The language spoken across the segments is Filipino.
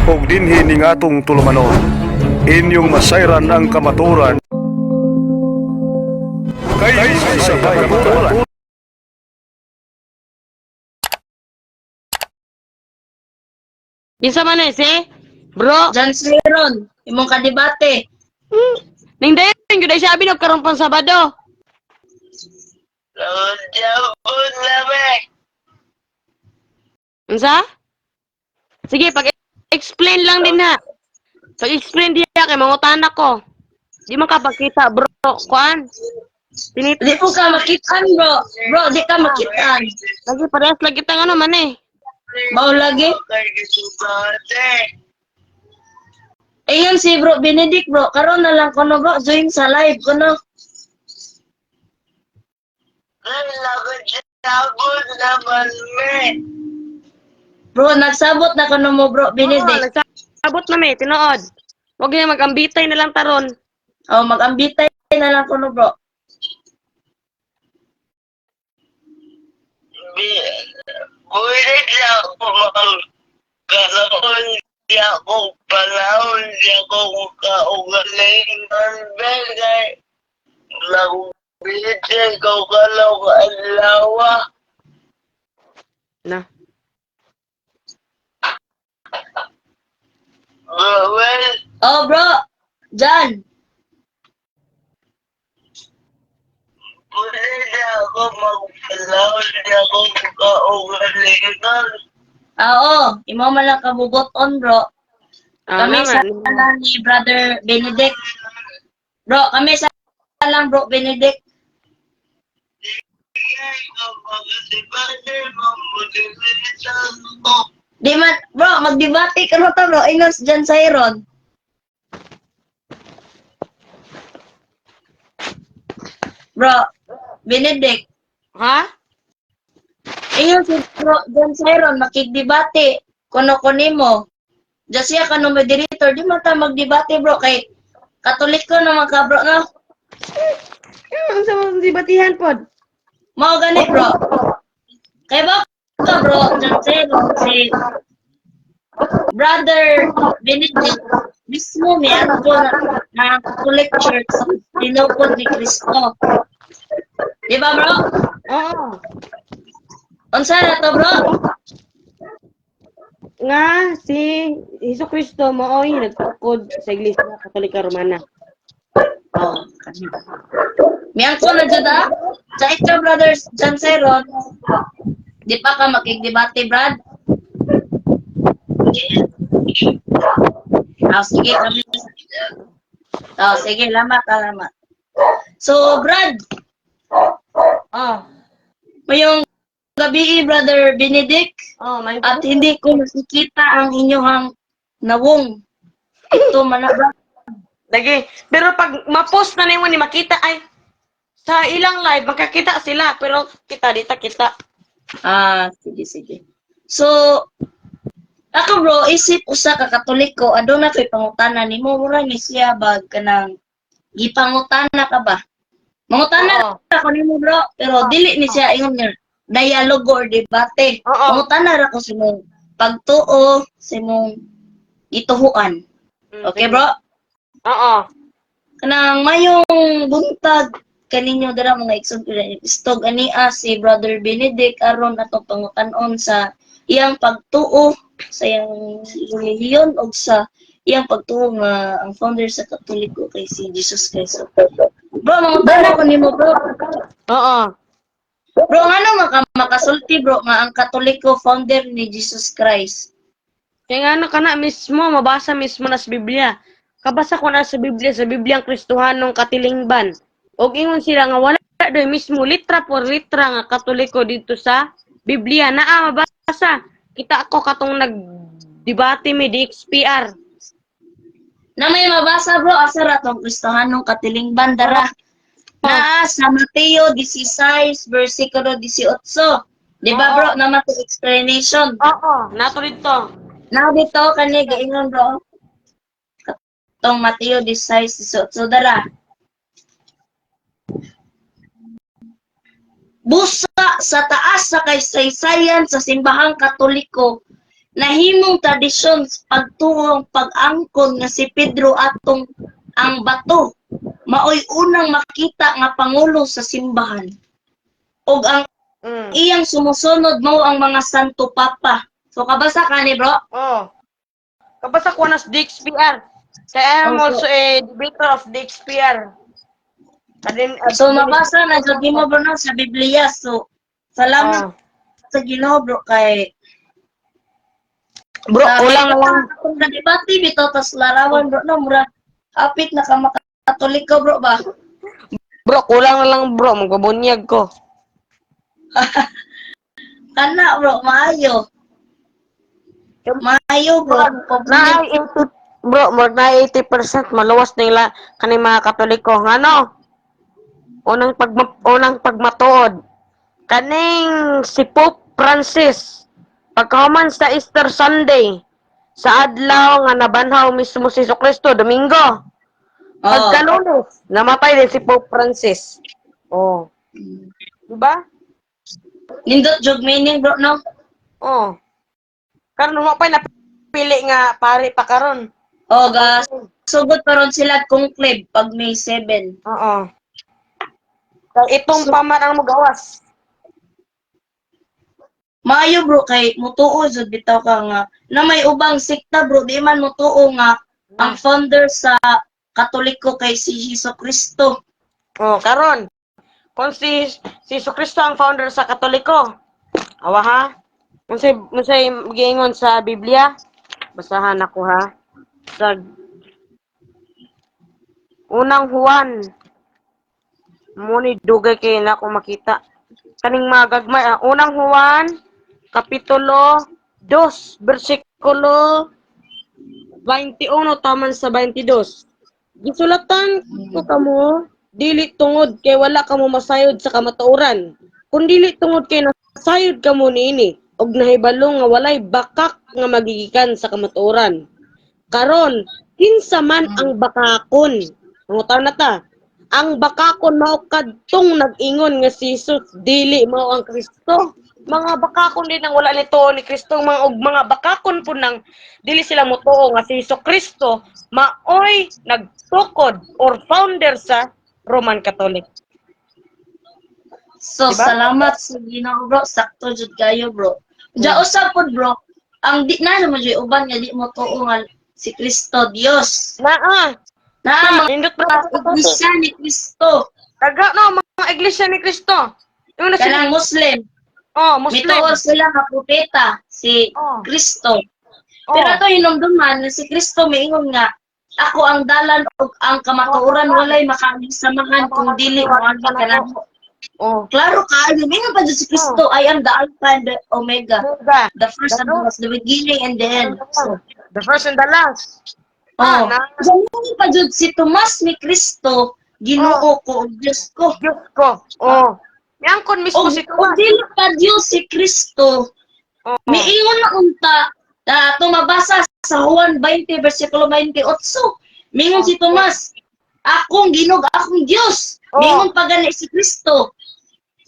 og dinhi ning atong tulumanon. Inyong masayran ang kamaturan kay sa kamaturan. Kinsa man eh, bro? Jan Siron, imong kadebate. Ning dayon gyud ay sabi no karon pang Sabado. Unsa? Sige, pag-explain lang din ha. Pag-explain diya kay mangutan ako. Di man ka pagkita, bro. Kuan? Di po ka makitaan, bro. Bro, di ka makitaan. Lagi parehas lagi tang ano man eh. Mao lagi. Ayun si bro Benedict, bro. Karon na lang kono, bro. Join sa live kono. Bro, nagsabot na kono mo, bro Benedict. Nagsabot na may, tinuod. Huwag niya mag-ambitay na lang taron. Oh, mag-ambitay na lang kono, bro. Bulit na ako magkakaroon di ako panahon di ako kaugalingan bagay. Lagubilit ko kalaw alawa. Na. Well, Oh, bro. Jan. bulit na ako magpanahon di ako kaugalingan. Oo, imo man lang kabugot on, bro. Kami sa lang ni Brother Benedict. Bro, kami sa lang, bro Benedict. Kaya kapag debate mamudilitan ko. Di man, bro, magdebate ka ro to, bro. Inos Jan Siron. Bro, Benedict. Ha? Iyon si bro Jan Siron, makigdebate. Kuno mo. Diyan siya ka no moderator. Di man ta magdebate, bro. Kay Katoliko naman ka, bro, no? Ang sa mga dibatihan pod. Mao gani, bro. Kay ba ka, bro, Jan Siron, si Brother Benedict, mismo may ko na Catholic Church, tinupod ni Cristo. Di ba, bro? Oo. Unsa na to, bro? Nga si Jesucristo maoy nagtukod sa Iglesia Katolika Romana. Oh, Miyang ko na dyan, ah. Sa ito, brothers, Jan Siron, di pa ka makikdebate, Brad? Oh, sige, kami. Oh, sige, lamat, lamat. So, Brad, mayong gabi, Brother Benedict, May at hindi ko nakikita ang inyong nawong. Ito, manabra. lagi. Pero pag ma-post na nimo ni makita ay sa ilang live makakita sila pero kita dita kita. Ah, sige, sige. So, ako bro, isip usa ka Katoliko, aduna kay pangutana nimo mura ni siya bag kanang gipangutana ka ba? Mangutana ra ko nimo bro, pero dili ni siya ingon nga dialogo or debate. Oo. Mangutana ra ko sa imong pagtuo sa imong ituhuan. Okay bro? Oo. Kanang mayong buntag kaninyo dira mga istog ania si Brother Benedict aron atong pangutan-on sa iyang pagtuo sa iyang relihiyon o sa iyang pagtuo nga ang founder sa Katoliko kay si Jesus Christ. Bro, mangutana ko nimo bro. Oo. Bro, ano makasulti bro nga ang Katoliko founder ni Jesus Christ? Kaya nga ano kana mismo mabasa mismo na sa Biblia. Kabasa ko na sa Bibliang Kristohanong katilingban. Og ingon sila nga wala doy mismo litra por litra nga Katoliko dito sa Biblia naa mabasa. Kita ako katong nagdebate mi di XPR. Na may mabasa bro, asa ra tong Kristohanong katilingban dara. Na sa Mateo 16 versikulo 18. Di ba bro, naman to explanation. Oo, nato dito. Na dito kani gaingon bro. Katong Mateo 16:18 dara. Busa sa taas sa kaysaysayan sa simbahang Katoliko nahimong tradisyon pagtuong pag-angkon nga si Pedro atong ang bato maoy unang makita nga pangulo sa simbahan. Ug ang iyang sumusunod mo ang mga Santo Papa. So kabasa ka ni bro? Oh. Kabasa ko na sa DXPR. Kaya I'm Okay. also a debater of DXPR. Kadin, So mabasa na jud mo bro no, sa Biblia. So salamat sa Ginoo bro kay Bro, kulang na lang. Kung debate bitaw tas larawan bro no mura hapit na ka makatoliko bro ba? Bro, kulang na lang bro. Magbabunyag ko. Kana bro, maayo. Maayo bro. Na 80, bro, more na 80% maluwas nila kaning mga Katoliko. Ano? Unang pagmatuod. Kaning si Pope Francis pagkahuman sa Easter Sunday sa adlaw nga nabanhaw mismo si Jesucristo Domingo. Pagkalunes, namatay din si Pope Francis. Oh. Diba? Nindot jog meaning bro no. Oh. Karon mo pa napili nga pari pa karon. Gas sugod paron sila conclave pag May 7. Oo. Kay itong paman ang magawas. Maayo bro kay mutuo jud bitaw ka nga na may ubang sikta bro di man mutuo nga ang founder sa Katoliko kay si Jesucristo. Oh, karon. Kung si Jesucristo ang founder sa Katoliko. Awa ha? Unsay giingon sa Biblia? Basahan ako ha. Sa unang Juan. Muni dugay kay na ako makita. Kaning magagmay. Unang Juan, kapitulo 2, bersikulo 21 taman sa 22. Gisulatan ko kamo, dili tungod kay wala kamo masayod sa kamatuoran. Kung dili tungod kay nasayod kamo niini, og nahibalo nga walay bakak nga magigikan sa kamatuoran. Karon, kinsa man ang bakakon? Nangutan na ta. Ang bakakon mao kadtong nag-ingon nga si Jesus dili mao ang Kristo. Mga bakakon din ang wala nito ni Kristo, mga bakakon po nang dili sila motuo nga si Kristo maoy nagtukod or founder sa Roman Catholic. So Diba? salamat sa Ginoo bro, sakto jud kayo bro. Ja usab pod bro, ang di na naman jud uban nga di mo tuo nga si Kristo Dios. Na Na mga nindot pa iglesia ni Kristo. Taga no mga iglesia ni Kristo. Yung na Kanang Muslim. Muslim. Mituod sila nga propeta si Oh. Kristo. Pero ito hinumduman na si Kristo miingon nga ako ang dalan ug ang kamatuoran walay makamisamahan kung dili mo ang kanamo. Oh. Klaro ka, mingon pa dyan si Kristo, I am the Alpha and the Omega, the first and the last, the beginning and the end. So, The first and the last. Ganyan pa dyan si Tomas ni Kristo, Ginoo ko, Diyos ko. Diyos ko. Oh. Yang kon mismo si O Tomas. dili pa Diyos si Kristo, miingon na unta, tumabasa sa Juan 20, versikulo 28, mingon si Tomas, akong Ginog, akong Diyos. Mingon pa gani si Kristo.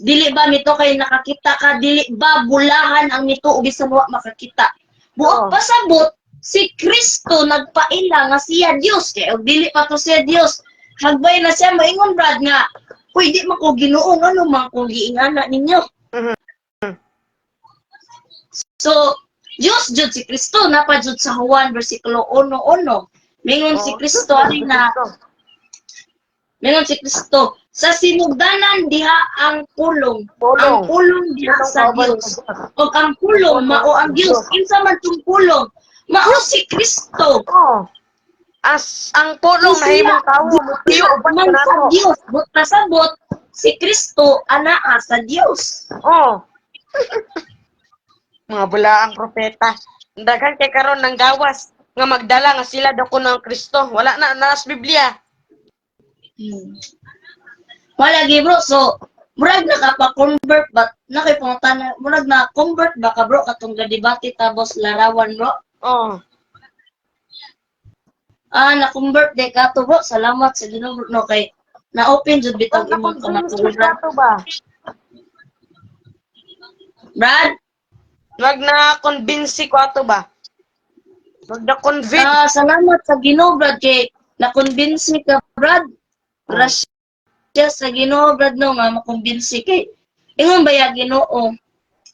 Dili ba mito kay nakakita ka, dili ba bulahan ang mito o bisan wa makakita. Buot pasabot si Kristo nagpaila nga siya Dios kay og dili pa to siya Dios. Hagbay na siya moingon brad nga, "Uy, di man ko Ginoo ano man kung giingana ninyo." So, Dios jud si Kristo napa jud sa Juan bersikulo 1:1. Mingon si Kristo ani na Mingon si Kristo, sa sinugdanan diha ang pulong. Ang pulong diha sa Dios. O ang pulong mao ang Dios. Kinsa man tong pulong? Mao si Kristo. As ang pulong na himong tawo, mutiyo uban man sa nato. Dios. But pasabot si Kristo anaa sa Dios. Mga bulaang propeta. Daghan kay karon ng gawas nga magdala nga sila daw kuno ang Kristo. Wala na nas Biblia. Wala gi bro, so murag nakapa-convert ba? Nakipungutan murag na-convert ba ka bro katong debate tabos larawan bro? Na-convert de ka to bro. Salamat sa Ginoo bro no kay na-open jud bitong imong kamatuoran. ba? Brad, na-convince ko ato ba? Mag-na-convince. Salamat sa Ginoo, Brad, kay na-convince ka, Brad. Grasya sa Ginoo, Brad, no, nga makumbinsi kay ingon ba ya Ginoo?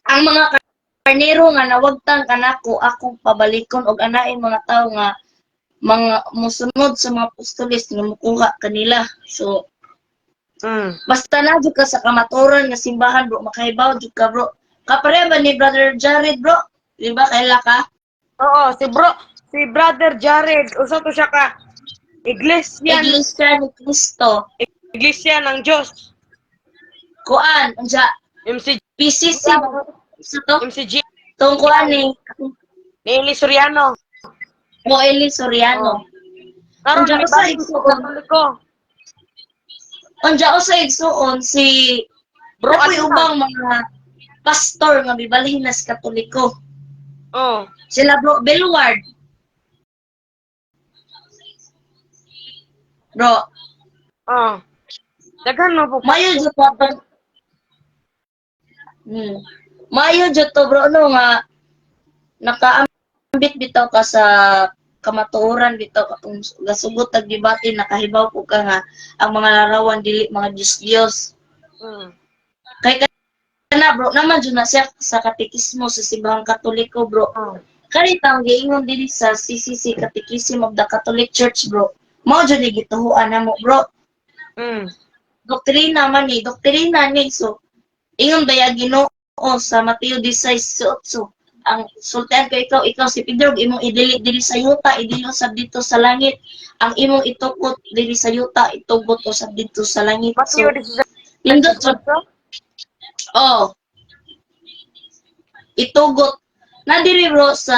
Ang mga karnero nga nawagtang kanako akong pabalikon og anaay mga tao nga mga musunod sa mga apostoles nga mukuha kanila. So basta na jud ka sa kamaturan nga simbahan, bro, makahibaw jud ka, bro. Kapare ba ni Brother Jared, bro? Di ba kaila ka? Oo, si Brother Jared, usa to siya ka Iglesia Iglesia ni Cristo. ng Diyos. Kuan, unsa MCG. PCC sa to? MCG. Tong kuan ni Nelly Soriano. Eli Soriano. Karon Unsa na sa ibalik ko igsuon? Katoliko. Unsa sa igsuon si Bro, ako'y ano ubang mga pastor nga bibalhin na sa Katoliko. Oh. Sila, bro, Belward. Bro, Oh. Daghan mo po. mayo jud to atong Mayo jud to, bro, no nga nakaambit bitaw ka sa kamatuoran bitaw katong gasugot tag debate nakahibaw ko ka nga ang mga larawan dili mga Diyos. Kay kana, bro, naman jud na siya sa katekismo sa Simbahang Katoliko, bro. Kani taong giingon dili sa CCC Catechism of the Catholic Church, bro. Mao jud ni gituhuan namo, bro. Doktrina man ni, doktrina ni. So ingon ba ya Ginoo sa Mateo 16:8, ang sultan ko ikaw si Pedro, imong idili dili sa yuta, idili usab dito sa langit. Ang imong itukot dili sa yuta, itugot usab dito sa langit. So indot jud. Oh. Itugot na diri, bro, sa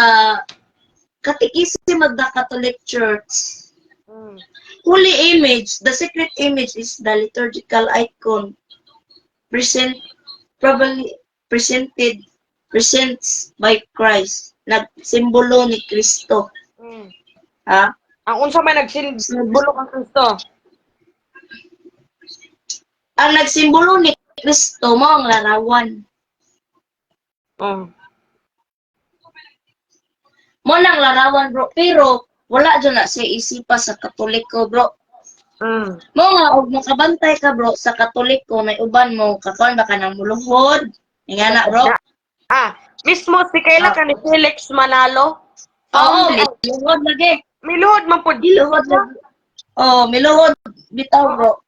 Catechism of the Catholic Church. Holy image, the sacred image is the liturgical icon presents by Christ. Nagsimbolo ni Kristo. Ha? Ang unsa may nagsimbolo kang Kristo? Ang nagsimbolo ni Kristo mo ang larawan. Mo nang larawan, bro, pero wala dyan na siya isipa sa Katoliko, bro. Mo nga, og makabantay ka, bro, sa Katoliko, may uban mo, kakuan ba ka ng muluhod? Nga na, bro. Mismo si kaila ka ni Felix Manalo. Oo, miluhod lagi. Miluhod man po. Miluhod lagi. Miluhod bitaw, bro.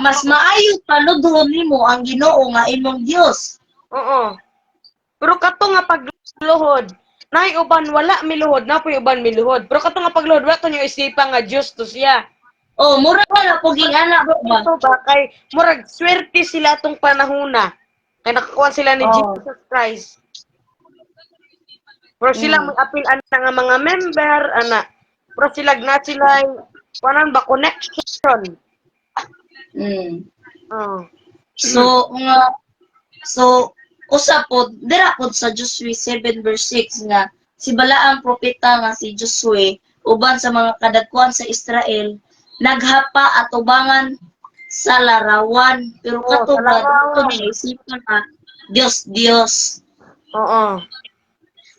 Mas maayo paludhon nimo ang Ginoo nga imong Dios. Oo. Pero kato nga pagluhod, nay uban wala miluhod, na po uban miluhod. Pero kato nga pagluhod, wala to niyo isipa nga Dios to siya. Mura na puging anak, bro, ba? Ito ba kay murag swerte sila tong panahona. Kay nakakuha sila ni Jesus Christ. Pero sila mag-appeal nga mga member, ana. Pero sila panan ba connection. So usa pod dira pod sa Josue 7:6 nga si Balaam propeta nga si Josue uban sa mga kadagkuan sa Israel naghapa atubangan sa larawan, pero kato ba dito ni isipan nga Dios.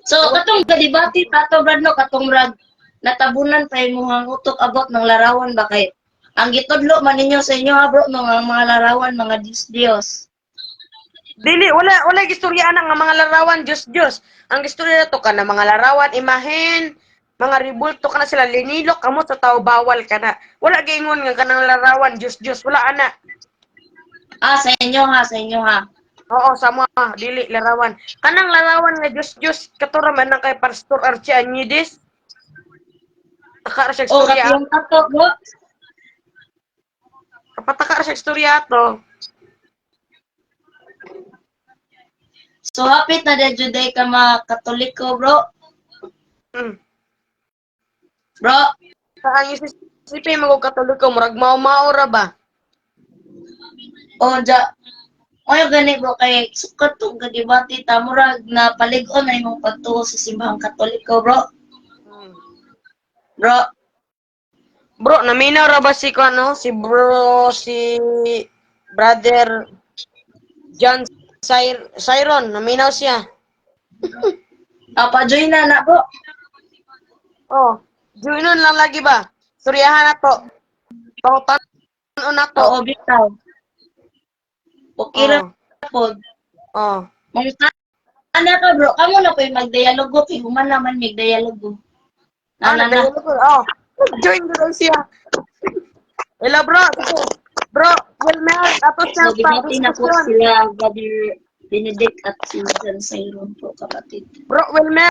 So katong kadibati tato, Brad, no, katong rag natabunan pa imong utok about ng larawan ba kay ang gitudlo man ninyo sa inyo, ha, bro, mga larawan, mga Dios. Dili, wala gistorya nga mga larawan, Diyos. Ang gistorya to ka na mga larawan, imahen, mga ribulto ka na sila, linilok kamo sa tao, bawal ka na. Wala gaingon nga kanang larawan, Diyos, wala ana. Sa inyo ha. Oo, sama, dili, larawan. Kanang larawan nga Diyos, katura man ng kay Pastor Archie Añides. Taka siya istorya. Katong tato, bro. Kapataka siya istorya to. So, hapit na din juday ka mga Katoliko, bro. Bro. Ang isipin mo Katoliko, murag mao-maura ba? Oyo gani, bro, kay sukat tong kadibati ta murag na palig-on na imong pagtuo sa Simbahang Katoliko, bro. Bro, naminaw ra ba si Brother John Siron, naminaw siya. Pa-join na bro. Oh, joinon lang lagi ba? Suryahan na to. Pautan na to. Oo, bitaw. Okay ra Oh, po. oh. Mga ana ka bro, kamo na po yung magdialogo kay human naman magdialogo. Ano, Na. dahil ko, oh. Join ko daw siya. Hello, bro. Sige. Bro, Wilmer, tapos So, ng binati na po diskusyon. sila, Brother Benedict at si John Sayron po, kapatid. Bro, Wilmer,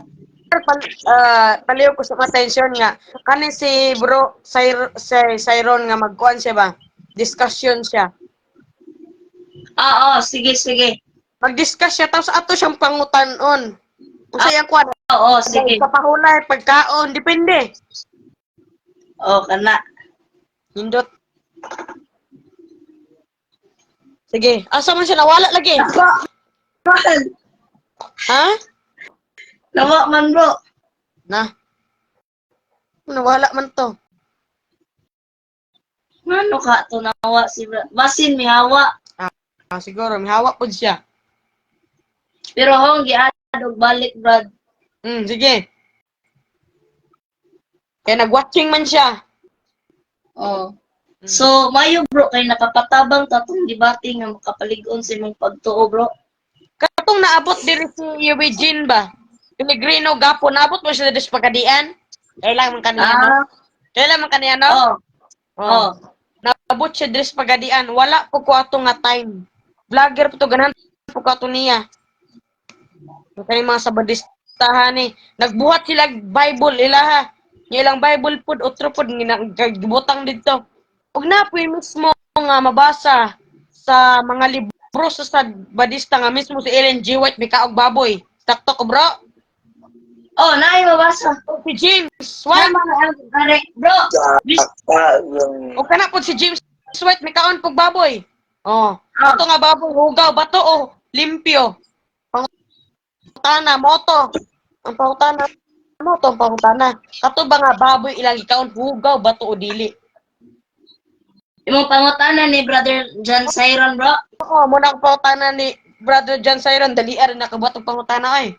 paliw ko sa attention nga. Kani si bro, Cyron nga magkuhan siya ba? Discussion siya. Sige. Mag-discuss siya, tapos ato siyang pangutan-on. Kung sa iyang kuhan, Sige. kapahulay, pagkaon, depende. Kana. Hindot. Sige, asa man siya nawala lagi? Man, Ha? nawa man bro. Na. Nawala man to. Ano ka to nawa si bro? Basin may hawa. Siguro, may hawak po siya. Pero hong giadog balik, Brad. Sige. Kaya nag-watching man siya. Oh. So, mayo bro, kay nakapatabang tatong debate nga makapaligon sa imong pagtuo, bro. Katong naabot diri si Eugene ba? Pellegrino gapo naabot mo siya sa pagkadian? Kailan man kaniya no? Kailan man kaniya no? Oh. Naabot siya diri sa pagkadian. Wala po ko ato nga time. Vlogger po to ganahan po ko ato niya. Kaya mga sabadistahan ni nagbuhat sila Bible ilaha. Yung ilang Bible pod otro pod gibutang dito. Ug na po mismo nga mabasa sa mga libro sa sabadista nga mismo si Ellen G. White may kaog baboy. Sakto ko bro. Oh, naay mabasa. Si James White. Bro, O kana po si James White may kaon pog baboy. Oh, ato nga baboy hugaw bato o limpyo. Pangutana moto. Ang pangutana moto ang pangutana. Kato ba nga baboy ilang ikaon hugaw bato o dili. imong pangutana ni Brother John Sayron, bro. Oo, muna ang pangutana ni Brother John Sayron dali ari nakabuhat ang pangutana ay.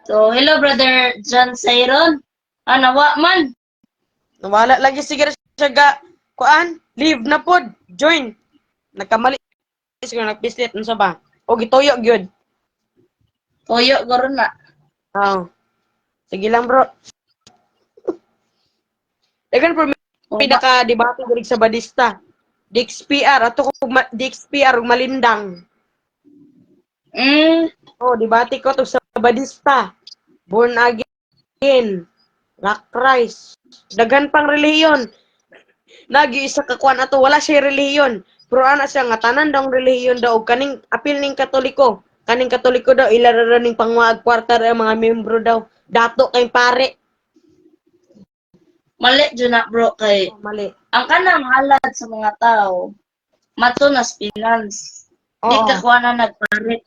So, hello Brother John Sayron. Nawa man. Nawala lagi siguro siya ga kuan, leave na pod, join. Nagkamali siguro nagpislit unsa ba? O gituyo gyud. Toyo goron na. Oh. Sige lang bro. Dagan po pinaka-debate diri sa Badista. DXPR ato ko DXPR ug Malindang. Oh, debate ko to sa Badista. Born again. Rock Christ. Daghan pang relihiyon. Nag-iisa ka kuan ato wala siya relihiyon. Pero ana siya nga tanan daw relihiyon daw ug kaning apil ning Katoliko. Kaning Katoliko daw ilara ning pangwaag kwarta ang mga membro daw. Dato kay pare. Mali dyan na bro kay Oh, mali. ang kanang halad sa mga tao mato na finance. Di Oo. ka kuha na nagparit.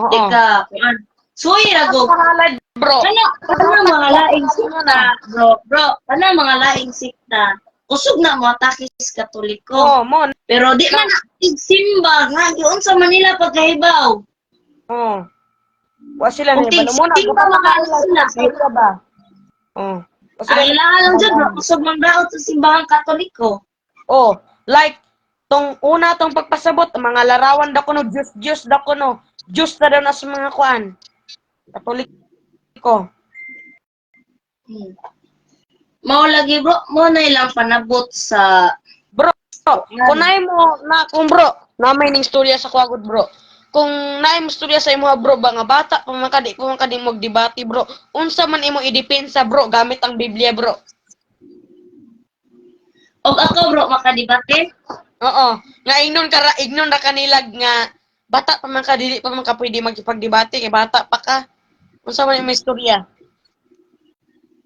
Oo. Di ka kuha. Suy rago. Pangalad, bro. Kana mga laing sikta, bro. Kana mga laing sikta. Kusog na mo atakis Katoliko. Oh, mon. Pero di man simba nga giun sa Manila pagkahibaw. Oh. Wa sila Kung ni balumon tingting pa makaalas sila ba? Oh. Wa sila Ang ilangan lang dyan, bro. Kusog man daot sa simbahang Katoliko. Oh, like tong una tong pagpasabot mga larawan da kuno Diyos da kuno. Diyos na daw na sa mga kuan. Katoliko. Mao lagi bro, mo na ilang panabot sa Bro, kunay mo na kung bro, na may ning storya sa kuagod bro. Kung naay mo storya sa imo bro ba nga bata pa man kadi mo debate bro. Unsa man imo idepensa bro gamit ang Biblia bro. og ako bro makadibate. Oo, nga ignon ra kanilag nga bata pa man ka dili pa man ka pwede magpagdebate kay bata pa ka. Unsa man imo istorya?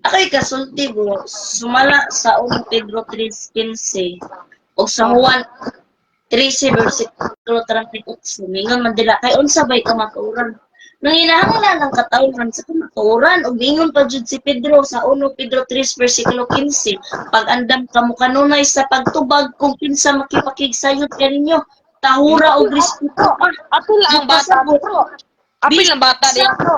Ako'y kasulti bro, sumala sa 1 Pedro 3:15 o sa Juan 13 versikulo 38. Mingon man dila kay unsa bay ka makauran. Nang hinahanglan ng katawhan sa kamatuoran ug mingon pa jud si Pedro sa 1 Pedro 3 versikulo 15, pag-andam kamo kanunay sa pagtubag kung kinsa makipakigsayod kaninyo, tahura og respeto. Apil ang bata bro. Apil ang bata diya bro.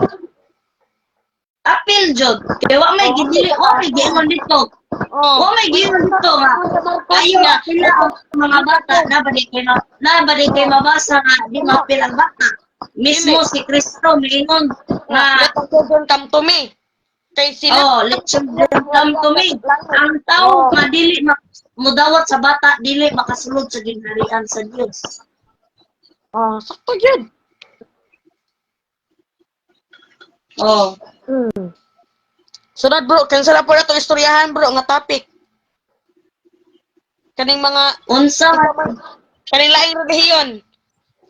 Apil jud. Kaya wa may gidili, wa may giingon dito. Oh. Wa may giingon dito nga. Ayo nga pila ang mga bata na balik kay mabasa nga di mapil ang bata. Mismo si Kristo miingon nga Let the children come to me. Kay sila. oh, let children come to me. Ang tao nga dili mudawat sa bata dili makasulod sa ginharian sa Dios. Oh, sakto yun. Oh. Sunod bro, cancel po na itong istoryahan bro, nga topic. Kaning mga, Unsa kaning laing relihiyon.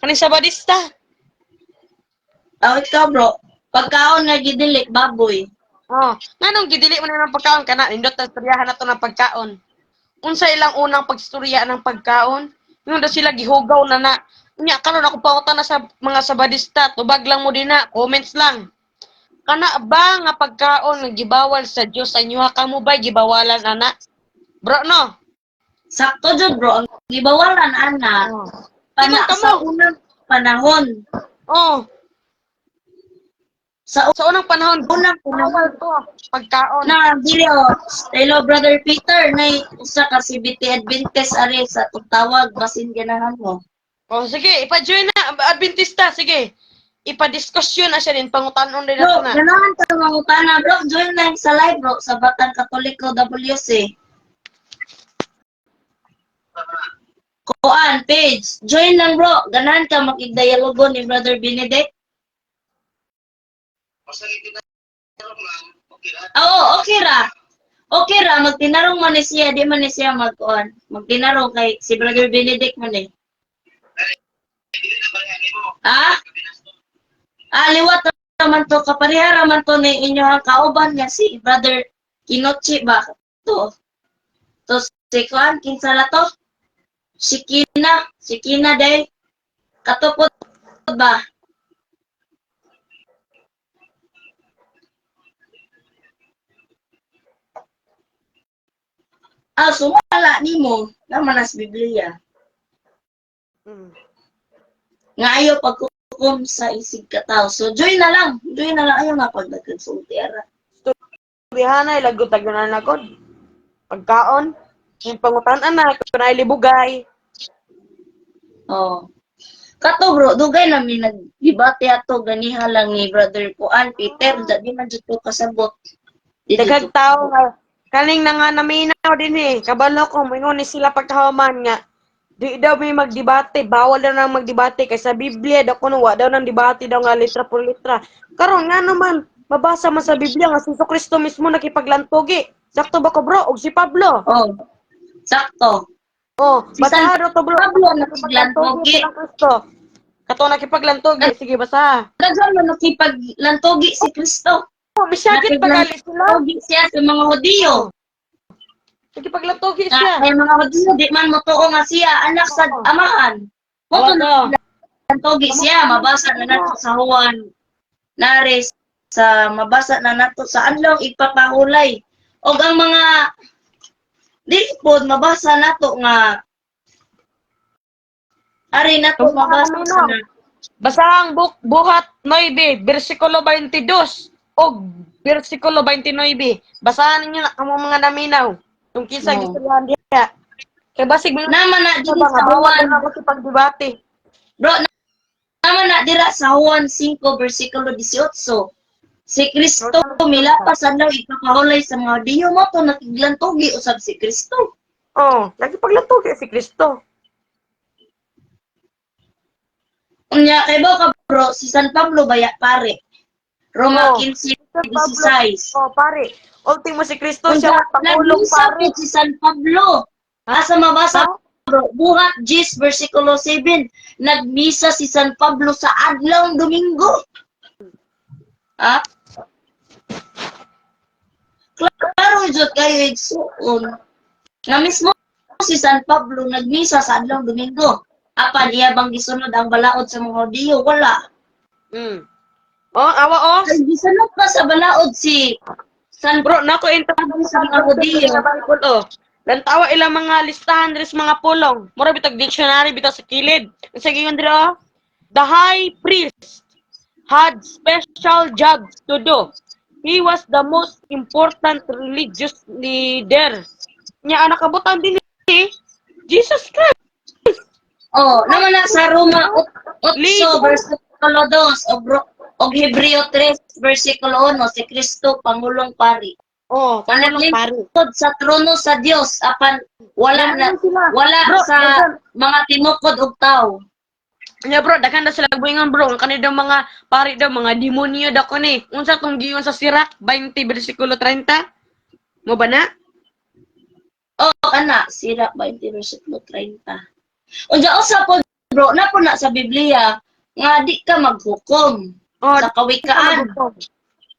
Kaning Sabadista. ikaw bro, pagkaon nga gidili baboy. Oh, nganong gidili mo na ng pagkaon kana, nindot na istoryahan na to ng pagkaon. Unsa ilang unang pagstorya ng pagkaon? Yung na sila gihugaw na na. Nya karon ako pauta na sa mga Sabadista, tubag lang mo din na, comments lang. Kana ba nga pagkaon nga gibawal sa Dios sa inyo kamo ba gibawalan ana? Bro no. Sakto jud bro, ang gibawalan ana. Tingnan ka Sa mo. unang panahon. Oh, Sa sa unang panahon unang panahon to pagkaon. na video, hello brother Peter, na usa ka CBT Adventist ari sa tawag basin ganahan mo. Oh, sige, ipa-join na Adventista, sige. Ipa-diskusyon na siya din pangutanon din Bro, nato na. ganahan ka mga utana bro, join lang sa live bro sa Batang Katoliko WC. Kuan page, join lang bro, ganahan ka makigdialogo ni brother Benedict. Oo, okay ra. Okay ra, magtinarong man ni siya, di man ni siya magkuan. Magtinarong kay si brother Benedict man eh. Ah? Liwat naman to, kaparihara man to ni inyong kauban nga si brother Kinochi ba? To si kuan, kinsa na to? Si Kina day. Katupod ba? Sumala nimo naman as Biblia. Nga ayaw pagkukum sa isig ka tao. So, join na lang. Ayaw nga pag nagkansulti ara. Rihanna ilagot tagunan na kod. Pagkaon, yung pangutan na kun ay libugay. Oh. Kato bro, dugay namin nagdebate ato ganiha lang ni brother Kuan Peter, di man jud ko kasabot. Daghang tao nga kaning na nga naminaw din kabalo ko moingon ni sila pagkahuman nga di daw may magdebate, bawal daw nang magdebate kay sa Biblia daw kuno wa daw nang debate daw nga litra por litra. Karon nga naman mabasa man sa Biblia nga si Kristo mismo nakipaglantogi. Sakto ba ko bro og si Pablo? Oh. Sakto. Oh, Si San basahan to bro. Pablo nakipaglantogi. Sa Kristo. Kato nakipaglantogi, sige basa. Daghan man nakipaglantogi si Kristo. Oh, misyagit pagali sila. Nakipaglantogi siya sa mga Hudiyo. Nakipaglantogi siya. Ay mga Hudiyo, di man motuo nga siya anak sa amahan. Moto Wala. nakipaglantogi siya, mabasa na nato sa Juan. Nares sa mabasa na nato sa anlong ipapahulay. Og ang mga dilipod mabasa nato nga ari nato mabasa na Basahang buhat 9, versikulo 22 o versikulo 29. Basahan ninyo na kamo mga naminaw. Kung kinsa No. gistoryahan diha. Kay basig mo naman na diri sa bawal Juan. na ako sa pagdebate. Bro, naman na dira sa Juan 5 versikulo 18. Si Kristo milapas andaw ipapahulay sa mga diyo mo to nakiglantogi usab si Kristo. Oh, lagi paglantogi si Kristo. Unya kay ba ka bro, si San Pablo baya pare. Roma Oh, 15:16. Oh, pare. Ultimo si Kristo siya Unya pangulong pare. nagsapit si San Pablo. Asa mabasa bro, buhat 10 versikulo 7. Nagmisa si San Pablo sa adlaw Domingo. Ha? Klaro jud kayo igsuon. Nga mismo si San Pablo nagmisa sa adlaw Domingo. Apan iya bang gisunod ang balaod sa mga Hudiyo? Wala. Oh, awa oh. Ay, gisunod pa sa balaod si San Bro, nako Pablo sa mga Hudiyo. Bible oh. Lantawa ilang mga listahan dres mga pulong. Mura bitag dictionary bitaw sa kilid. Sige yun dira oh. The high priest had special jobs to do. He was the most important religious leader. Nya anak kabutan din ni Jesus Christ. Oh, naman na sa Roma 8 Leader. versikulo 2 og Hebreo 3 versikulo 1 si Kristo pangulong pari. Oh, pangulong pari. Lingkod sa trono sa Dios apan wala na wala Bro, sa mga timokod og tao. Nya bro, daghan na sila buingon bro. Ang kanila mga pari daw, mga demonyo daw kani. Unsa tong giyon sa Sirach 20 bersikulo 30? Mo ba na? Oh, kana sira 20 versikulo 30. Unsa usa po bro, na po na sa Biblia nga di ka maghukom Oh, sa kawikaan.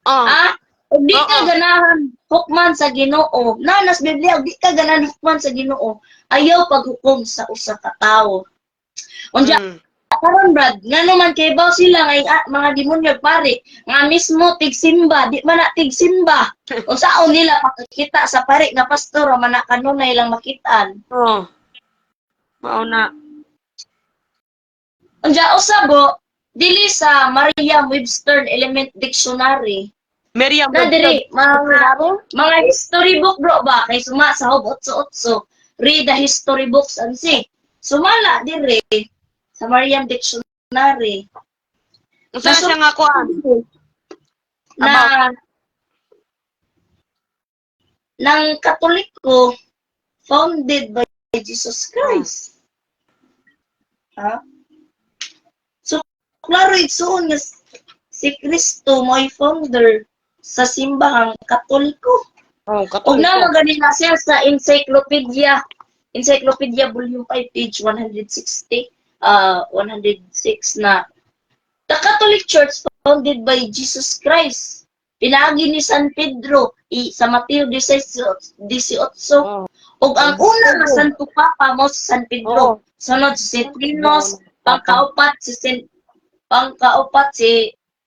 Oh. Ah, ug di ka Oo. ganahan hukman sa Ginoo. Nanas Biblia, ug di ka ganahan hukman sa Ginoo. Ayaw paghukom sa usa ka tawo. Unsa Mm. karon brad, nga naman kay baw sila nga mga demonyo pare, nga mismo tigsimba, di man na tigsimba. Unsaon nila pakita sa pare nga pastor man na kanunay lang makitaan. Oh. Mao na. Unsa usabo dili sa Merriam-Webster Element Dictionary. Miriam Na diri mga history book bro ba kay suma sa Hob 88. Read the history books and see. Sumala diri sa Merriam Dictionary Unsa siya nga kuan? na ng Katoliko founded by Jesus Christ. Ha? So, klaro igsoon nga si Kristo mo'y founder sa simbahang Katoliko. Oh, Ug na maganin na siya sa Encyclopedia Volume 5, page 160, 106 na the Catholic Church founded by Jesus Christ. Pinaagi ni San Pedro sa Mateo 18. Oh. Ug ang una nga Santo Papa mo si San Pedro. Oh. Sunod si St. Trinos, pangkaupat si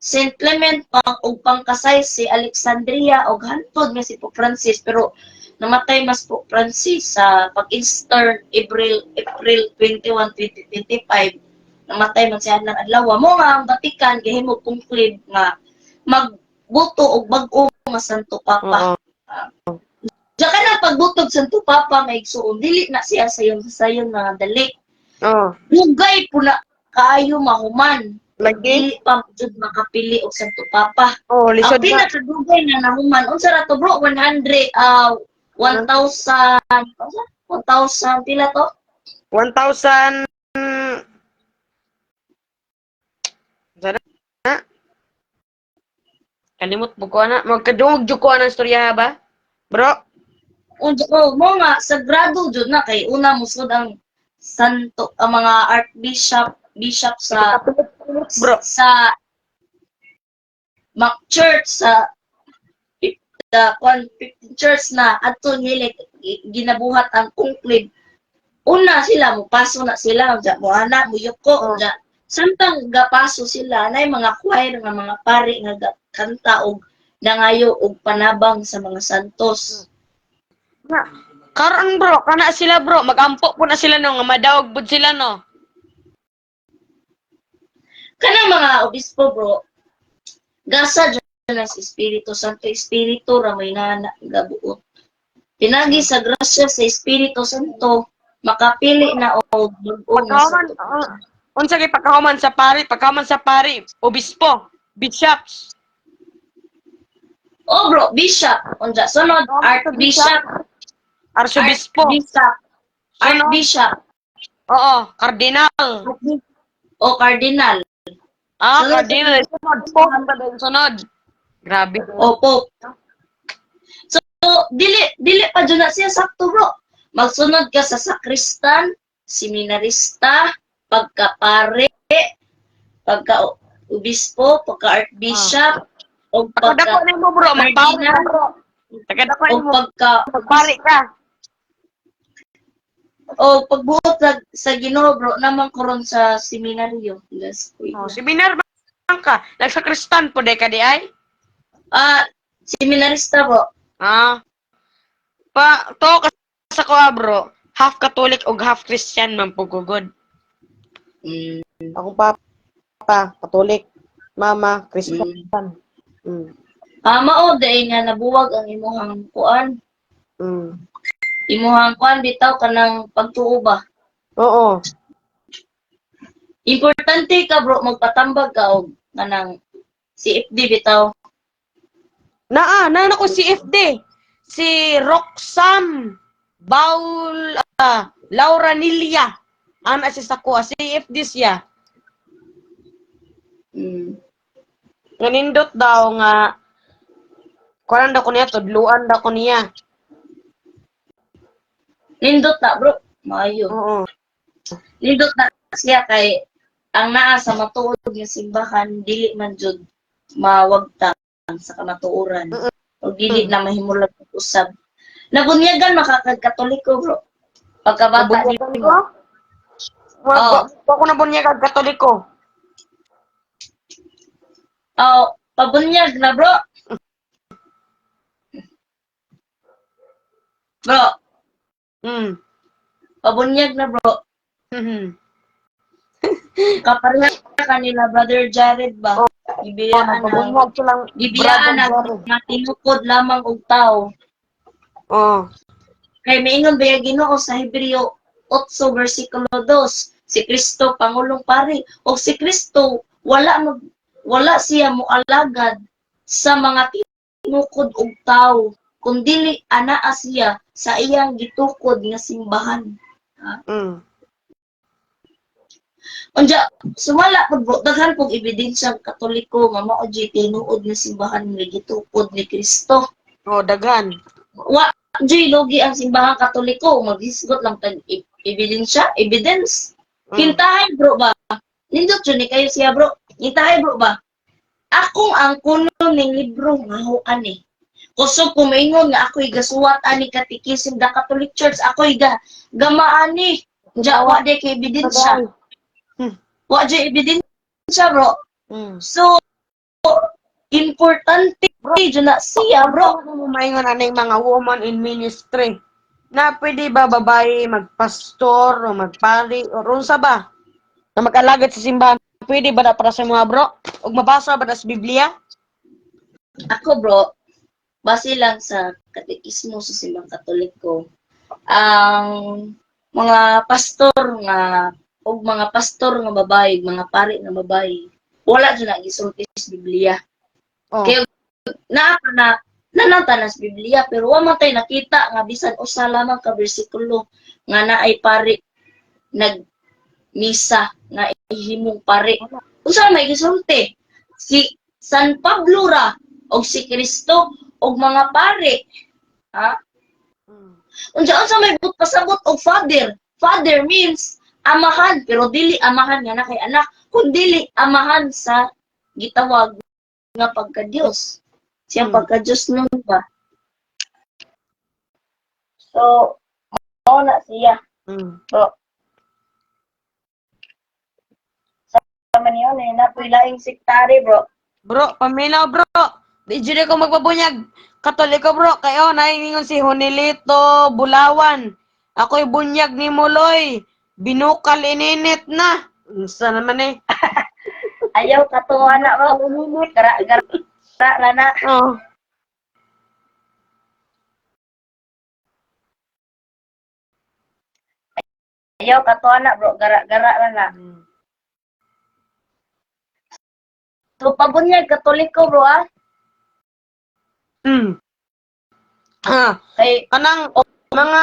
St. Clement, ug pangkasay si Alexandria ug hantod nga si Pope Francis, pero namatay mas Pope Francis sa pag-Easter April 21, 2025. Namatay man siya ng adlaw. Mo nga ang Vatican gihimo conclave nga magbuto og bag-o nga Santo Papa. Diya ka na pagbutog Santo Papa may igsuon, dili na siya sayon na dali. Oh. Lugay po na kaayo mahuman. Lagi. Dili pa jud makapili og Santo Papa. Oh, Ang lisod na. pinakadugay na nahuman, unsa ra to bro? 1,000 pila to? 1,000 Sana na. Kalimot mo ko na. Magkadungog jud ko ang istorya ba? Bro. Mo nga sagrado jud na kay una musod ang santo ang mga bishop sa Bro. sa church sa church na adto nila ginabuhat ang conclave. Una sila mo paso na sila unya mo ana mo yuko unya samtang gapaso sila nay mga choir nga mga pari nga kanta og nangayo og panabang sa mga santos. Karon bro, kana sila bro, magampo po na sila no, nga madawag pud sila no. Kanang mga obispo bro, gasa dyan na si Espiritu Santo, Espiritu ramay na gabuot. Pinagi sa grasya sa Espiritu Santo, makapili na og bag-o nga Pagkahuman, unsa kay pagkahuman sa pari, obispo, bishops. Oh bro, bishop. Unsa sunod? Archbishop. Arsobispo. Archbishop. Oo, kardinal. O cardinal. Sunod. Kardinal. Sunod. Grabe. O pope. So, dili pa dyan na siya sakto bro. Magsunod ka sa sakristan, seminarista, pagka-pare, pagka-obispo, pagka-archbishop, o Pagkadako na mo bro, magpari ka bro. Pagkadako na mo, magpari ka. O pagbuot sa Ginoo bro, naman karon sa seminaryo. Seminar ba ka? Nagsakristan po day ka di ay? Seminarista bro. Sa ko bro, half Catholic o half Christian man po gugod. Ako papa, Catholic, mama, Christian. Mao dahil nga nabuwag ang imuhang kuan. Mm. Imuhang kuan bitaw kanang pagtuo ba. Oo. Importante ka bro magpatambag ka og kanang CFD bitaw. Na ko si FD. Si Roxam Baul Laura Nilia. Ana siya sa kuha. Si FD siya. Mm. Nganindot daw nga kuan daw ko niya, tudluan daw ko niya. Nindot na bro. Maayo. Oo. Nindot na siya kay ang naa sa matuod nga simbahan dili man jud mawagtang sa kamatuoran. O dili na mahimulag og usab. Nabunyagan makakagkatoliko bro. Pagkabata Nabunyagan ni ko? mo. Oo. Ako na bunyag katoliko. Oh, pabunyag na bro. Bro, Mm. pabunyag na bro. Mhm. Kapareha kanila brother Jared ba? Gibiyaan ng Napabunyag silang gibiyaan ng brother. mga tinukod lamang og tao. Oh. Kay maingon ba yung Ginoo sa Hebreo 8 versikulo 2, si Kristo pangulong pari o si Kristo wala siya moalagad sa mga tinukod og tao kundi anaa siya sa iyang gitukod nga simbahan. Mm. Unya sumala pud bro daghan pog ebidensya Katoliko nga mao di tinuod nga simbahan nga gitukod ni Kristo. Oh, daghan. Wa di logi ang simbahan Katoliko maghisgot lang tag ebidensya, evidence. Hintahay bro ba? Nindot jud ni kayo siya bro. Hintahay bro ba? Akong ang kuno ning libro nga ani. Kusog ko maingon nga ako'y gasuwat ani katikisim da Catholic Church ako'y gamaani. Diya wa de kay ebidensya. Wa di ebidensya bro. Mm. So importante jud na siya bro. Bro, maingon anay mga woman in ministry. Na pwede ba babae magpastor o magpari o unsa ba? Na mag-alagad sa simbahan. Pwede ba na para sa mga bro? Ug mabasa ba na sa Biblia? Ako bro, base lang sa katekismo sa simbang Katoliko, ang mga pastor nga ug mga pastor nga babae, mga pari nga babae, wala dyan na gisulti sa Biblia. Oh. Kaya na nananta sa Biblia pero wa man tay nakita nga bisan usa lamang ka bersikulo nga naay pari nag misa nga ihimong pari. Unsa may gisulti? Si San Pablo ra og si Kristo og mga pari. Ha? Mm. Unsa may pasabot og father? Father means amahan pero dili amahan nga na kay anak, kundi amahan sa gitawag nga pagka-Dios. Siyang pagka-Diyos nun ba? So, mao na siya. Mm. Bro. Sa man yun, napoy laing sektary, bro. Bro, paminaw bro. Di jud ko magbabunyag. Katoliko bro, kayo naingon si Honilito Bulawan. Ako'y bunyag ni Muloy. Binukal ininit na. Unsa naman eh? Ayaw katuwa na, bro. Gara na. Oh. Ayaw katuwa na, bro. Gara na. So, pabunyag katoliko, bro, ah. Mm. Kay, Kanang mga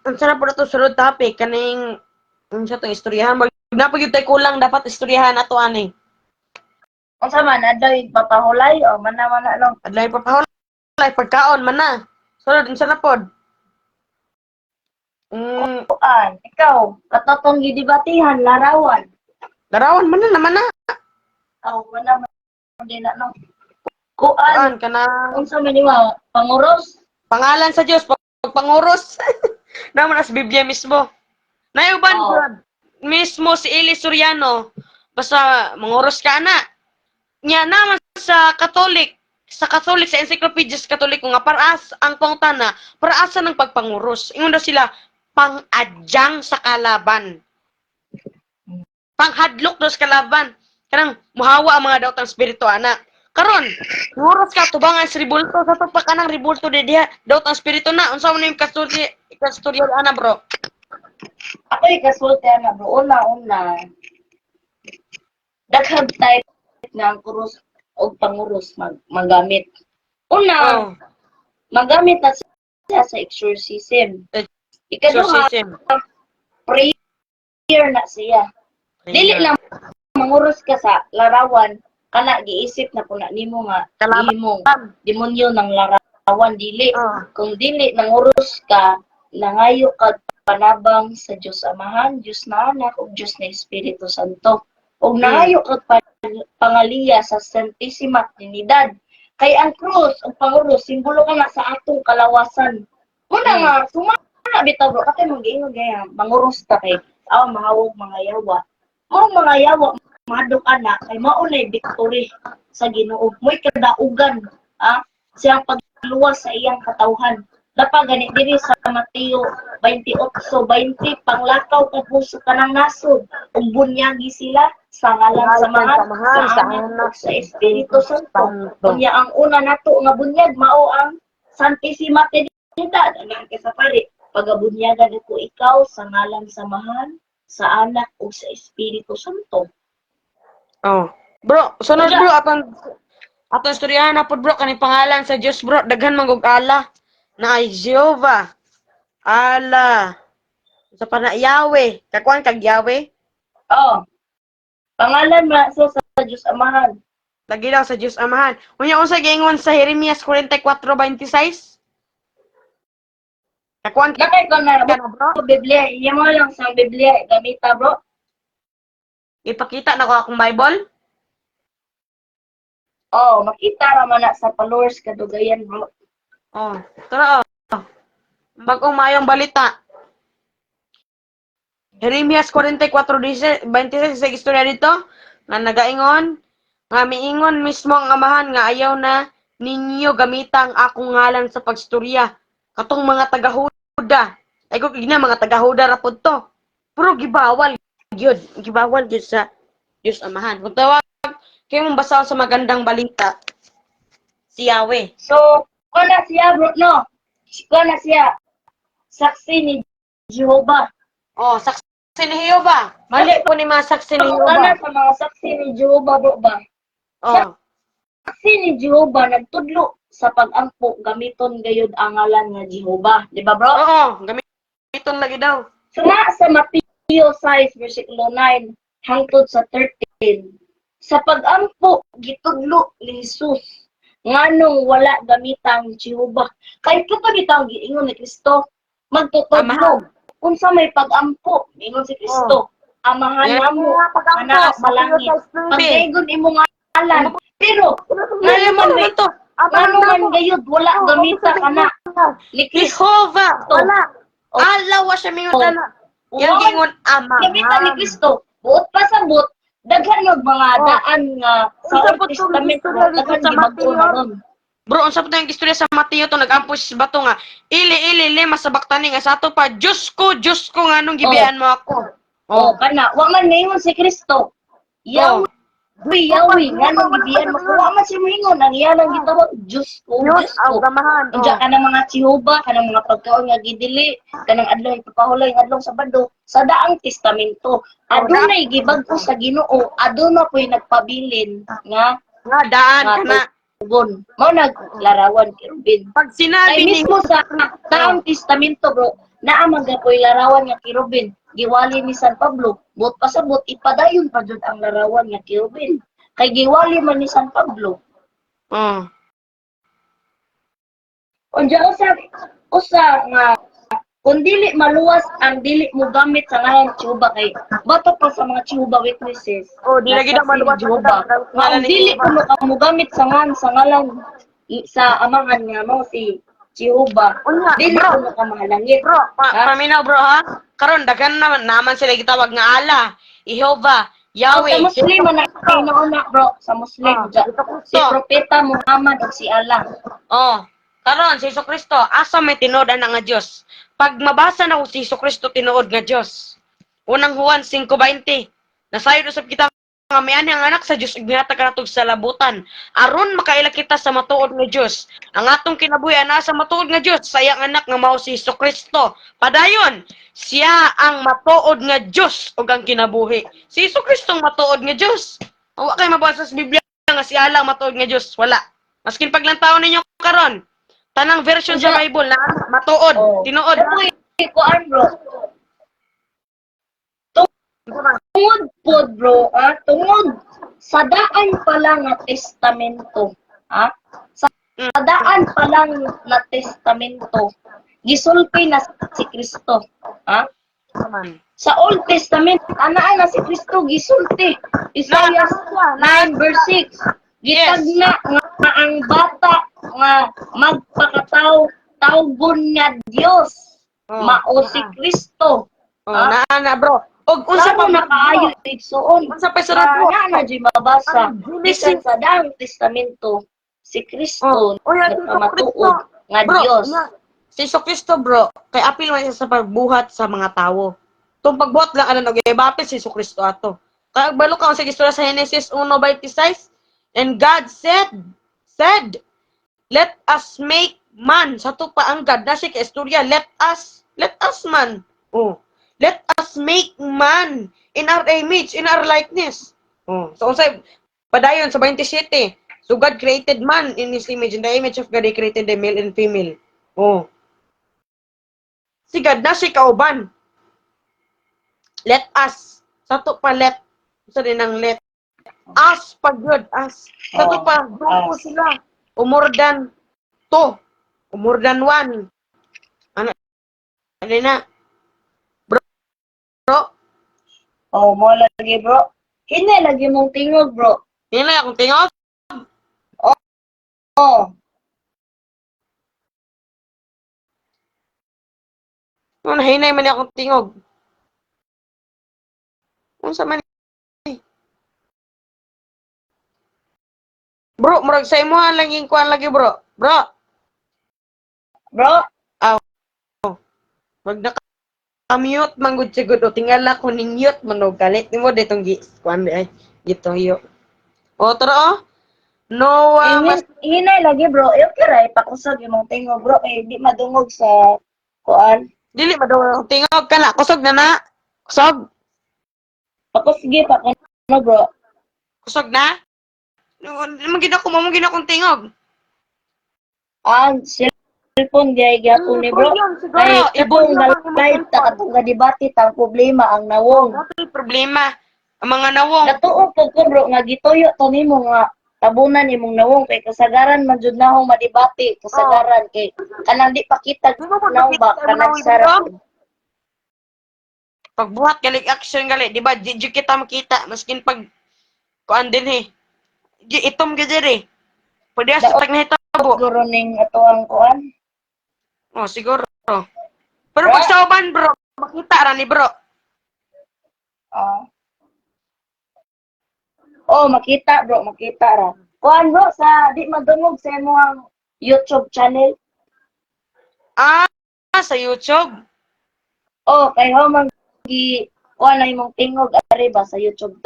unsa na po to sulod topic kaning unsa to istoryahan napagid tay kulang dapat istoryahan ato ani. unsa man, adoy papahulay o mana-mana lang. Adlay papahulay pagkaon man na. Sulod unsa na pod? Kuan, ikaw, katotong gidibatihan, larawan. Larawan man na naman na. Aw, wala man din na, no. Kuan, Kuan kanang unsa man niwa, panguros? pangalan sa Dios pagpanguros. Naman sa Biblia mismo. Nayuban Oo. God mismo si Eli Soriano basta manguros ka na. Nya naman sa Catholic sa Encyclopedia sa Katoliko nga paraas ang pangutana, paraasa ng pagpanguros. Ingon daw sila pang-adyang sa kalaban. Panghadlok daw sa kalaban. Kanang muhawa ang mga daotang espiritu ana. Karon, nguros ka tubangan sa ribulto sa to pa kanang ribulto di diha. Daw ang espiritu na unsa man yung kasturya ana bro? Ako yung kasulti na bro. Una, daghang type ng kurus o panguros magamit. Una, Oh, magamit na siya sa exorcism. Ikaduha, exorcism. prayer na siya. Dili lang manguros ka sa larawan, kana giisip na kuna nimo nga Kalaban. imong demonyo ng larawan dili. Oh. Kung dili nanguros ka, nangayo ka panabang sa Diyos Amahan, Diyos na Anak, ug Diyos na Espiritu Santo. Ug nangayo ka pangaliya sa Santissima Trinidad. Kay ang krus ug panguros simbolo ka na sa atong kalawasan. Una nga sumana bitaw bro, katay mong giingon gaya manguros ta kay mahawog mga yawa. Mo mga yawa madok anak kay mao nay victory sa Ginoo. Mo'y kadaugan, siyang pagluwas sa iyang katawhan. Lapa gani diri sa Mateo 28:20 panglakaw ka puso kanang nasod ug bunyagi sila sa ngalan sa mga sa Anak sa Espiritu Santo. Kunya ang una nato nga bunyag mao ang Santissima Trinidad ang sa pari. Pagabunyagan ko ikaw sa ngalan sa Mahal, sa Anak ug sa Espiritu Santo. Oh. Bro, sunod bro atong istoryahan na pod bro kani pangalan sa Dios bro daghan man og ala na ay Jehovah. Allah. Sa pana Yahweh. Kakuan kag Yahweh. Oh. Pangalan man sa Diyos Amahan. Lagi daw sa Diyos Amahan. Unya unsa giingon sa Jeremias 44:26? Kakuan kag Nakay ko na bro. Biblia, iya mo lang sa Biblia gamita bro. Ipakita na ko akong Bible. Oh, makita ra man na sa followers kadugayan bro. Oh, tara oh. Bagong mayong balita. Jeremias 44:26 sa istorya dito nga nagaingon nga miingon mismo ang amahan nga ayaw na ninyo gamita ang akong ngalan sa pagstorya. Katong mga taga-Huda. Ay ko gina mga taga-Huda ra pod to. Pero gibawal gyud, sa Dios Amahan. Kung tawag kayo mong basa sa magandang balita si Yahweh. So, kana siya bro no. Kana siya saksi ni Jehovah. Oh, saksi ni Jehovah. Mali po ni mga saksi ni Kana Jehovah. sa mga saksi ni Jehovah bro ba? Oh. Saksi ni Jehovah nagtudlo sa pag-ampo gamiton gayud ang ngalan nga Jehovah, di ba bro? Oo, gamiton lagi daw. Suma sa Mateo 6 versikulo 9 hangtod sa 13. Sa pag-ampo gitudlo ni Jesus nganong wala gamitang Jehovah. Kay kato bitang giingon ni Kristo, magtutudlo unsa may pag-ampo, ingon si Kristo. Amahan namo ana sa langit. Pagdaygon imong ngalan. Pero ngano man may ngano man gayud wala gamita kana ni Kristo. Jehovah, wala. Allah wa siya mingon na. Yang gingon Gamita ni amahan. Kristo. Buot pa sa buot, daghan og mga daan nga sa Unsa Old po tong Testament istorya dito daghan sa gibag-o na Mateo? ron. Bro, unsa pa tayong istorya sa Mateo to nagampo sa bato nga ili lima sa baktani nga sa ato pa Diyos ko nganong gibiyan mo ako. Oh, kana wa man ningon si Kristo. Yahweh, Yahweh, nganong gibiyan mo? Wa man si mingon ang iyanang gitawag Diyos ko, Diyos Diyos ko. ang gamahan. Unya kanang mga Jehovah, kanang mga pagkaon nga gidili, kanang adlaw ipapahulay adlaw Sabado sa daang testamento. Adunay gibag-o sa Ginoo, aduna po'y nagpabilin nga Nga daan kana. tugon. Mao naglarawan kay Ruben. Pag Ay sinabi ni mismo sa daang testamento bro, naa man gapoy larawan nga kay Ruben. Giwali ni San Pablo, buot pasabot ipadayon pa jud ang larawan nga kay Ruben. Kay giwali man ni San Pablo. Oh. Unya usa nga kung dili maluwas ang dili mo gamit sa ngalan Jehovah kay bato pa sa mga Jehovah Witnesses. Oh, di lagi daw maluwas Jehovah. Ang dili ko mo gamit sa ngalan sa amahan nga mo si Jehovah. Unya, Dili bro. ko ka mahalangit. Bro, paminaw bro ha. Karon daghan naman sila gitawag nga Allah, Jehovah, Yahweh. Sa Muslim na inauna bro, sa Muslim si Propeta Muhammad ug si Allah. Oh, karon si Jesucristo asa may tinuod ana nga Dios. Pag mabasa na ko si Jesucristo tinuod nga Dios. Unang Juan 5:20. Nasayod usab kita nga may ani ang anak sa Dios ug ginhatag kanatog sa labutan aron makaila kita sa matuod nga Dios. Ang atong kinabuhi ana sa matuod nga Dios sa iyang anak nga mao si Jesucristo. Padayon, siya ang matuod nga Dios ug ang kinabuhi. Si Jesucristo ang matuod nga Dios. Wa kay mabasa sa Biblia nga siya lang matuod nga Dios, wala. Maskin paglantaw ninyo karon, tanang version sa Bible na matuod, Oh. tinuod. Pero kuan bro. Tungod po bro, tungod sa daan pa lang nga testamento, sa daan pa lang na testamento, gisulti na si Kristo, Naman. Sa Old Testament, ana na si Kristo gisulti. Isaiah 9 verse 6. Gitagna nga ang bata nga magpakataw tawgon nga Dios, mao si Kristo. Na bro. Og unsa Unsa pa pa nakaayo igsuon? Unsa pa sarap po? Na di mabasa. Genesis. Bisan sa daang testamento, si Kristo Oh, yan, si matuod nga Bro, Dios. si Jesucristo bro, kay apil man siya sa pagbuhat sa mga tawo. Tung pagbuhat lang ano nag-ibapil si Jesucristo ato. Kaya balo ka sa istorya sa Genesis 1:26, and God said, let us make man. Sa to pa ang God na si istorya, let us man. Oh. Let us make man in our image, in our likeness. Oh. So unsay padayon sa 27. So God created man in His image. In the image of God, He created the male and female. Oh. Si God na si kauban. Let us. Sa to pa let. Sa din ang let. Us pa good. Us. Sa to pa, grupo sila. More than 2. More than 1. Ano? Ano na? Bro? Oh, mo lagi bro. Hinay lagi mong tingog bro. Hindi na akong tingog. Oh, Ano, hinay man akong tingog. Unsa man eh. Bro, murag sa imo lang yung kuan lagi bro. Bro, bro. wag na ka-mute man gud sigud o tingala ko ning mute man og galit nimo ditong kuan ay gituyo. O tara oh. Noah mas Hinay lagi bro. Okay ra ipakusog imong tingog bro kay di madungog sa kuan. dili ba daw tingog kana kusog na na. Kusog. Pakusige pa kuno bro. Kusog na. Mo gid ako mo gid akong tingog. Ang cellphone gay gyapon ni bro. Ay katong live ta katong debate tang problema ang nawong. Ano problema? Ang mga nawong. Natuo po ko bro nga gituyo to nimo nga tabunan imong nawong kay kasagaran man jud nahong madebate kasagaran kay kanang di pakita nawong ba kanang sarap. Pagbuhat galing action gali, di ba? Di kita makita maskin pag kuan din he. Di itom gyud diri. Pwede sa tag nahitabo. Siguro ning ato ang kuan. Oh, siguro. Pero pag sa uban, bro, makita ra ni bro. Oh, makita bro, makita ra. Kuan bro sa di madungog sa imong YouTube channel. Ah, sa YouTube. Oh, kay ho man gi kuan na imong tingog ari ba sa YouTube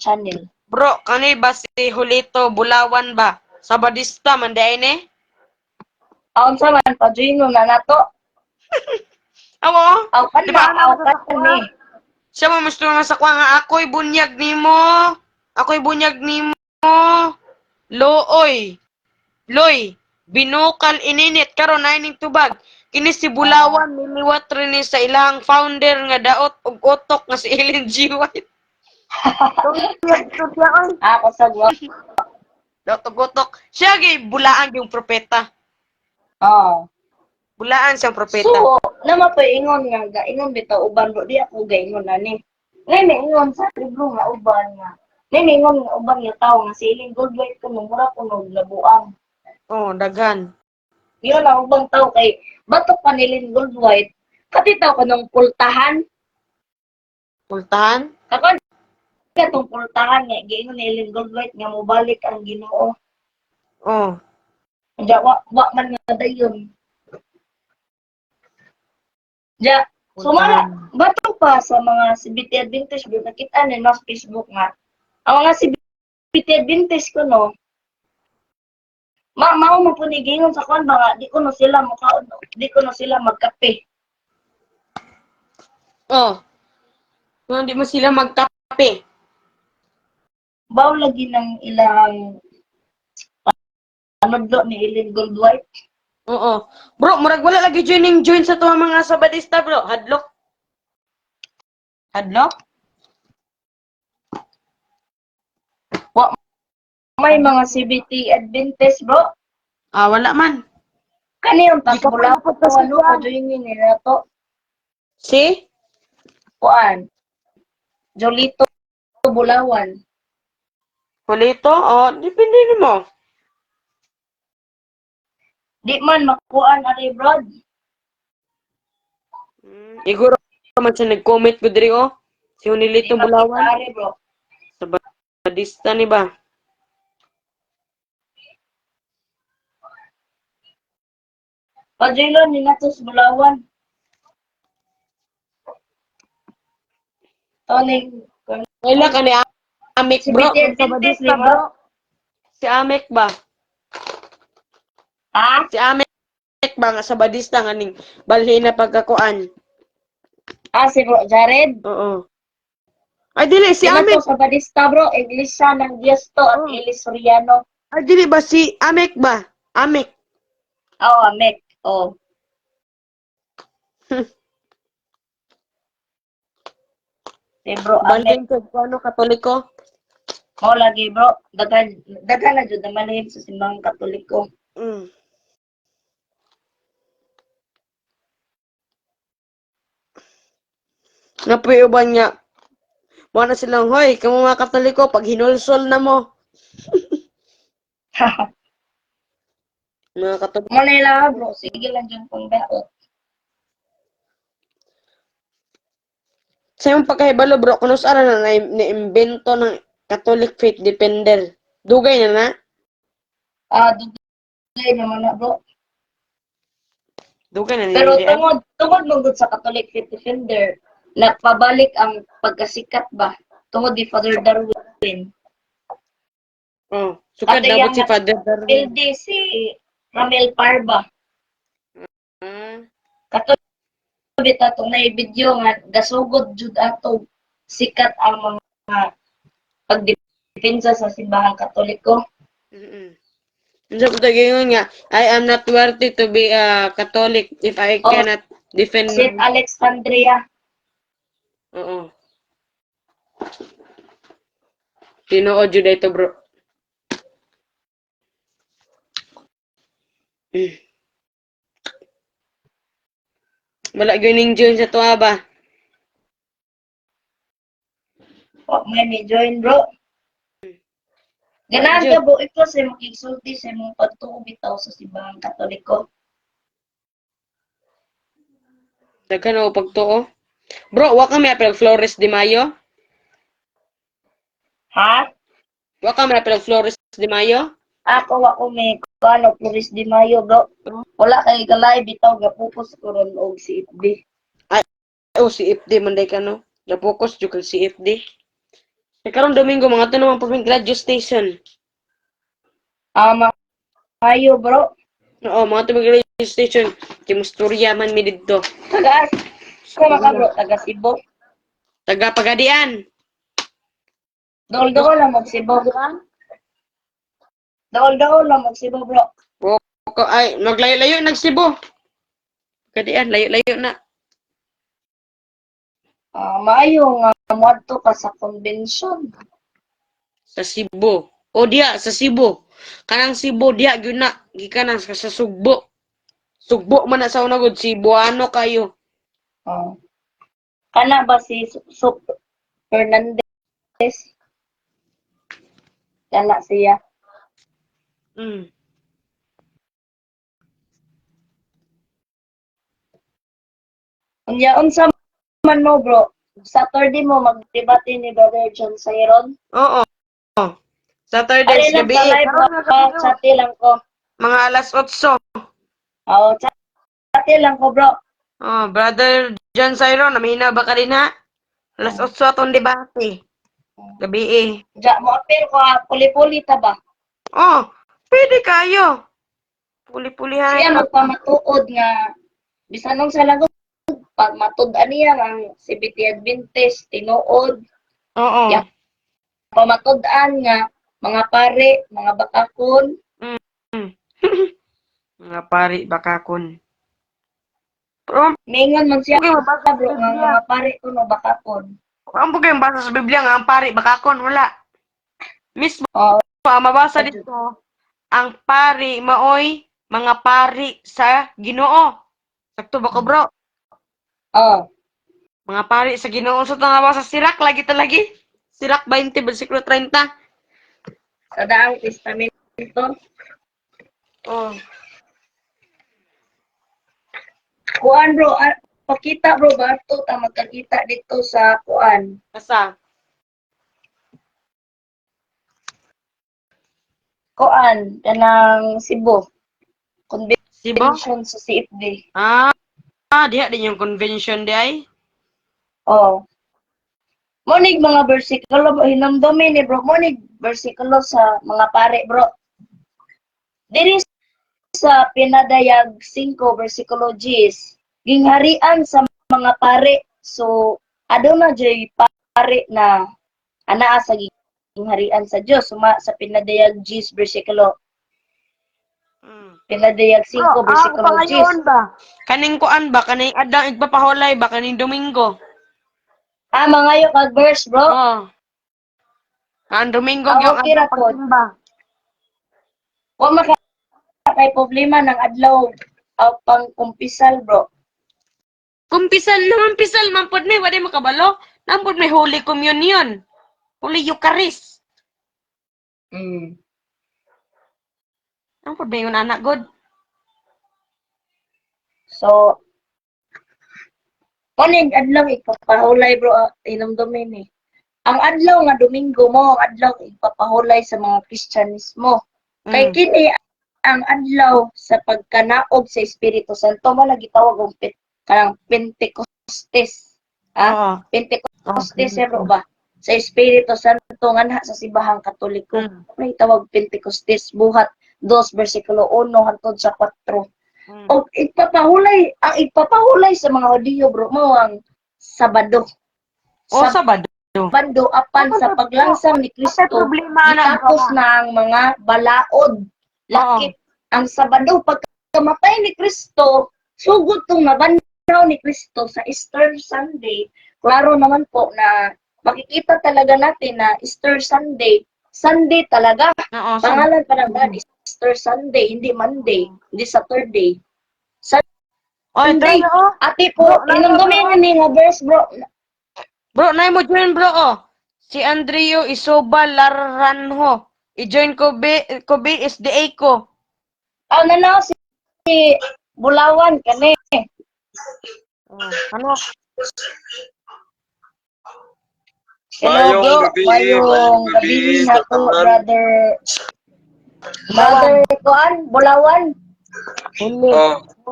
channel. Bro, kani ba si Julito Bulawan ba? Sabadista man day ni? Aon sa man paduyno na nato. Awo. Aw kan Di ba, aw kan ni. Siya mo gusto nga sa kwa nga ako'y bunyag nimo. Ako'y bunyag nimo. Looy. Loy, binukal ininit karon na ining tubag. Kini si Bulawan niliwat rin ni sa ilang founder nga daot og utok nga si Ellen G. White. Ako sa gwa. Daot og utok. Siya gay bulaan yung propeta. Oh. Bulaan siyang propeta. So, nama pa ingon nga gaingon bitaw uban bro di ako gaingon ani. Ngay may ingon sa libro nga uban nga. Ngay may ingon nga uban nga tawo nga siling gold white ko mura ko nog labuang. Oh, dagan. Yun ang ubang tawo kay batok pa nilin gold white. Kati tawo ko nung pultahan. Pultahan? Kakon katong pultahan nga giingon nilin gold white nga mobalik ang Ginoo. Oh. Diya wa man nga dayon. Diya sumala batok pa sa mga CBT Adventist bro nakita ni mas Facebook nga Ang mga si Bitid Bintes ko, no? Mao mo po ni gingon sa kwan ba nga, di ko no sila mukhaon, di ko no sila magkape. Oh. Kung hindi mo sila magkape. Baw lagi ng ilang anodlo ni Ellen Goldwhite. Oo. Bro, murag wala lagi join sa tuwa mga sabadista, bro. Hadlok. Hadlok? Wa may mga CBT Adventist, bro. Ah, wala man. Kani yung Di ka pa tasbula dapat ko ano tasbulan. ko join nila to. Si? Kuan. Jolito Bulawan. Kulito? Oh, depende mo. Di man makuan ari broad. Iguro man siya nag-comment ko diri, oh. Si Di Unilito makita Bulawan. ari, bro. Sabadista ni ba? Padrilo ni natos Bulawan. Toning Wala ka ni Amek, si bro. BT Kung Adventist, sabadista, di ba? bro. Si Amek ba? Ha? Si Amek ba nga sabadista nga ning balhin na pagkakuan? Ah, si bro Jared. Oo. Ay, dili, si Di man to Amek. sa Badista, bro. Iglesia ng Diyos to at Oh. Elis Soriano. Ay, dili ba si Amek ba? Amek. Oh, Amek. Oh. Si bro Amek. Balhin ko, ano, katoliko? Mo lagi, bro. Daghan na jud naman sa simbang Katoliko. Mm. Napuyo ba niya? Mga na silang, hoy, kamo mga katoliko, pag hinulsol na mo. Mga katoliko. Mo nila, bro. Sige lang dyan kung daot. Sa iyong pagkahibalo, bro, kung saan na na-imbento ng Catholic Faith Defender. Dugay na na? Ah, dugay naman na, bro. Dugay na Pero nila. tungod mong sa Catholic Faith Defender, nagpabalik ang pagkasikat ba? Tungod ni Father Darwin. Oh, sukad Pati na yung si Father Darwin. LD si Ramel Parba. Ah, Katulad atong na video nga gasugod jud ato sikat ang mga pagdepensa sa simbahang Katoliko. mm-mm. Sa pagkagingon nga, I am not worthy to be a Catholic if I O cannot defend St. Alexandria. Oo. Tinuod jud ito, bro. Mm. Wala gyud June sa tuwa ba? O may join, bro. Ganahan ka bo ito sa makigsulti sa imong pagtuo bitaw sa simbahang Katoliko. Daghan ako pagtuo. Bro, wa ka may apel Flores de Mayo? Ha? Wa ka may apel Flores de Mayo? Ako may kano Puris Di Mayo, bro. Wala kay galay bitaw gapukus ko ron og si FB. Oh, si FD man day ka no. Na-focus jud kag si FD. Kay karon Domingo mga to naman pag graduate station. Mayo, bro. Oo, mga to graduate station. Kimusturya man mi didto. Taga ko maka bro, taga Cebu. Taga Pagadian. Dol-dol lang mag Cebu. Dol-dol lang mag Cebu, bro. Ko ay naglayo-layo nag Cebu. Pagadian, layo-layo na. Maayo nga moadto ka sa convention. Sa Cebu. O diya, sa Cebu. Kanang Cebu diya gyud na gikan sa Sugbo. Sugbo man na sa una gud Cebuano kayo. Kana ba si Sup Fernandez? Kana siya. Mm. Unya unsa man mo, bro? Saturday mo magdebate ni Brother John Sayron. Oo. Ari Saturdays lang gabi. sa live Karon nga ba? gabi, Chati lang ko. mga alas 8. Oo, chati lang ko, bro. Oh, brother John Cyro, namina ba ka rin ha? Alas 8 atong debate. Gabi eh. Ja mo apir ko puli-puli ta ba? Oh, pwede kayo. Puli-pulihan Siya ka. magpamatuod nga bisan nung sa lagot pag matud-an niya ang CBT Adventist tinuod Oo. Yeah. pamatud-an nga mga pare, mga bakakon, Mga pari bakakon. Pero mingon man siya okay, mabasa sa bro nga Biblia. mga pare kuno bakakon. Ang bugay basa sa Biblia nga ang pari bakakon wala. Mismo Oh, mabasa dito ang pari maoy mga pari sa Ginoo. Sakto ba ko, bro? oh, Mga pari sa Ginoo sa nabasa Sirak lagi talagi. Sirak 20 bersikulo 30. sa daang testamento. Oh. Kuan bro, pakita bro ba to ta magkakita dito sa kuan. Asa? Kuan kanang Cebu. Sibo? Convention sa CFD. Diha din yung convention di ay. Oh. Monig mga bersikulo bro, hinamdumi ni bro, monig bersikulo sa mga pare bro. Diri sa pinadayag 5 bersikulo 10, gingharian sa mga pare. So, aduna jay pare na anaa sa gingharian sa Dios suma sa pinadayag 10 bersikulo. Pinadayag 5 bersikulo 10. ba? Kaning kuan ba? Kaning adang igpapahulay ba? Kaning Domingo? Mangayo kag verse bro. Oo. Ang Domingo Ang yung okay ra adang po. pagsimba. Wa maka kay problema ng adlaw pang kumpisal bro. Kung pisal naman, pisal man pod may wala makabalo. Nampod may Holy Communion. Holy Eucharist. Nampod may yun anak god. So, kuning adlaw ipapahulay bro, inumdumi ni. Ang adlaw nga Domingo mo, ang adlaw ipapahulay sa mga Kristyanismo. Kay kini ang adlaw sa pagkanaog sa Espiritu Santo mo lagi tawag og kanang Pentecostes. Oo. Pentecostes bro ba? Sa Espiritu Santo nga sa Sibahang Katoliko. May tawag Pentecostes buhat 2 bersikulo 1 hangtod sa 4. O ang ipapahulay sa mga Hudiyo bro mo ang Sabado. O Sabado. Sabado apan sa paglangsang ni Kristo problema na gitapos na ang mga balaod. Lakip ang Sabado pagkamatay ni Kristo sugod tong nabanhaw ni Kristo sa Easter Sunday. Klaro naman po na makikita talaga natin na Easter Sunday talaga. Oo, Pangalan pa ng God, Easter Sunday, hindi Monday, hindi Saturday. Oy, Sunday. try na, Ate po, inumdumi ni nga verse bro. Bro, nay mo join bro Si Andrio Isoba Laranjo. I-join ko be SDA ko. Na si Bulawan kani. Ano? Hello bro, mayong gabi na po brother. Brother Kuan, Bulawan.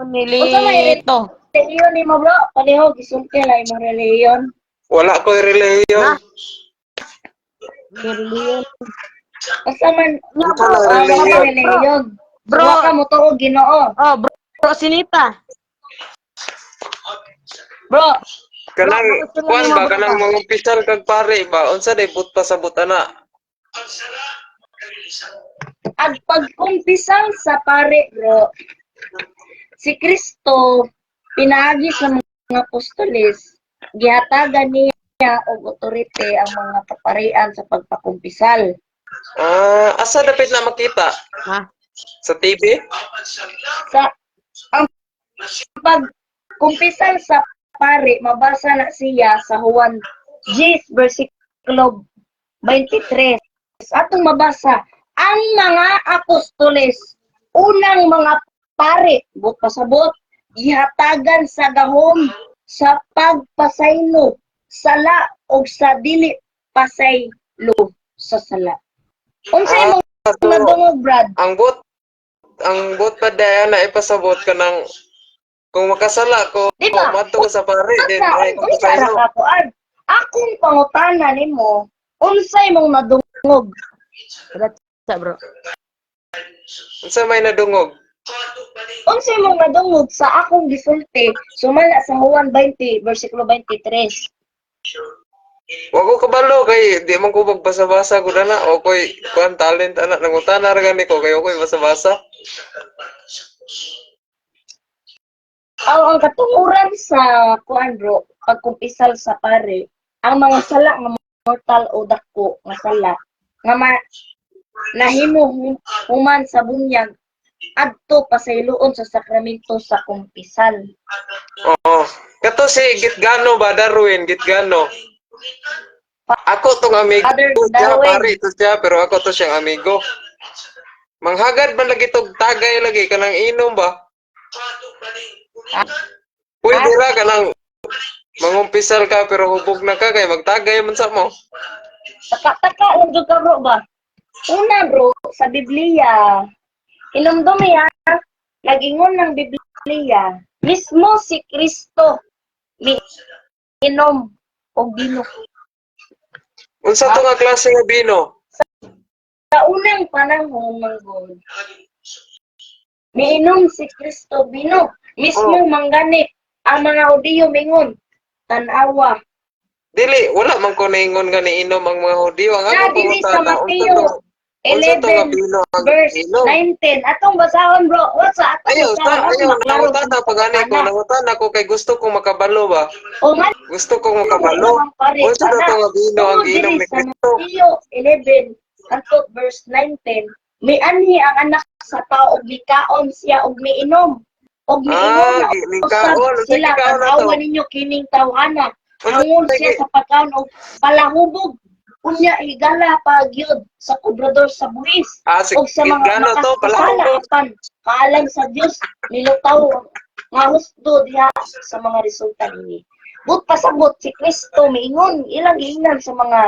Nilito. Reliyon ni mo bro, palihog isulti lang imong reliyon. Wala ko reliyon. Reliyon. Basta man reliyon. reliyon. Bro. Wa ka mo tuog Ginoo. Oh, bro Sinita. Bro, Kanang kuan ba kanang mga opisyal kag pare ba unsa day but pasabot ana? ang pagkumpisal sa pare bro. Si Kristo pinaagi sa mga apostoles, gihatagan niya og otorite ang mga kaparian sa pagpakumpisal. Asa dapat na makita? Ha? Sa TV? Ang pagkumpisal sa pare, mabasa na siya sa Juan 10 versikulo 23. Atong mabasa, ang mga apostoles, unang mga pare, but pasabot, ihatagan sa gahom sa pagpasaylo, sala o sa dili pasaylo sa sala. Unsay mo nadungog, Brad? Ang bot pa daya na ipasabot ka ng kung makasala ko, Diba? mato sa pare, din ay Unsa ra kapasaylo. ka kuan? Akong pangutana nimo, Unsay mong nadungog? Sa bro. Unsa may nadungog? Unsay mong nadungog sa akong gisulti sumala sa Juan 20 versikulo 23. Wa ko kabalo kay di man ko magbasa-basa ko na o koy kuan talent ana nangutana ra gani ko kay koy basa-basa. Ang katuuran sa kuan bro, pagkumpisal sa pare, ang mga sala nga mortal o dako nga sala nga nahimo human sa bunyag adto pasayloon sa sakramento sa kumpisal. Oo. Kato si Gitgano ba Darwin, Gitgano. Ako tong amigo Father siya, Darwin. pare to siya, pero ako to siyang amigo. Manghagad man lagi tog tagay lagi kanang inom ba? Pwede ra kanang mangumpisal ka pero hubog na ka kay magtagay man sa mo. Taka-taka lang jud ka bro ba? Una bro, sa Biblia, inumdum niya, nagingon ng Biblia, mismo si Kristo, inom o bino. Unsa to nga klase nga bino? Sa unang panahon, manggol, miinom si Kristo bino, mismo mangganit, ang mga Hudiyo mingon, tanawa. Dili, wala man ko naingon nga niinom ang mga Hudiyo. Ang Na ako dili sa pangutana, Mateo unsa to nga 11 bino ang verse inom? 19. Atong basahon bro. What's atong Ayaw, basahon? nangutana pa gani ko, nangutana ko kay gusto kong makabalo ba? O man, Gusto kong makabalo. Unsa na to nga bino ang giinom ni sa Kristo? Mateo 11 kanto verse 19. May anhi ang anak sa tao og mikaon siya og miinom. Og miingon na gikaon. usab sila Gikaon na to. tanawa ninyo kining tawhana. Angon siya sa pagkaon og palahubog. Unya higala pa gyud sa kubrador sa buhis. Si Og sa mga Gitgano to, makasala palahubog. apan kaalam sa Dios nilutaw nga husdo diha sa mga resulta nini. But pasabot si Kristo miingon ilang giingnan sa mga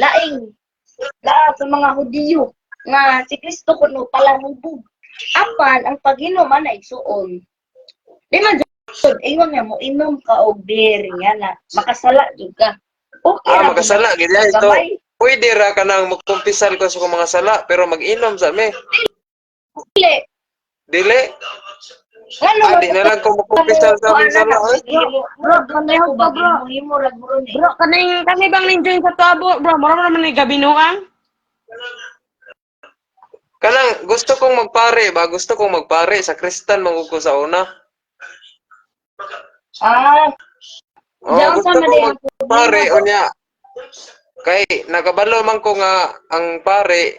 laing sa mga Hudiyo nga si Kristo kuno palahubog. Apan ang pag-inom ana igsuon. Di man jud ingon nga mo inom ka og beer nga na makasala jud ka. Okay ra Makasala jud gid ito. gamay. Pwede ra kanang magkumpisal ko sa kong mga sala pero mag-inom sa me. Dili. Dili. Ano Di na lang ko magkumpisal sa mga sala. Bro, kanay ko ba himo ra bro ni. Bro, kani bang ninjoin sa tuabo, bro? Mura man ni gabinuang. Kanang gusto kong magpare ba? Gusto kong magpare sa Kristan mangug ko sa una. Diyan Gusto sa kong madayang magpare unya. Kay nakabalo man ko nga ang pare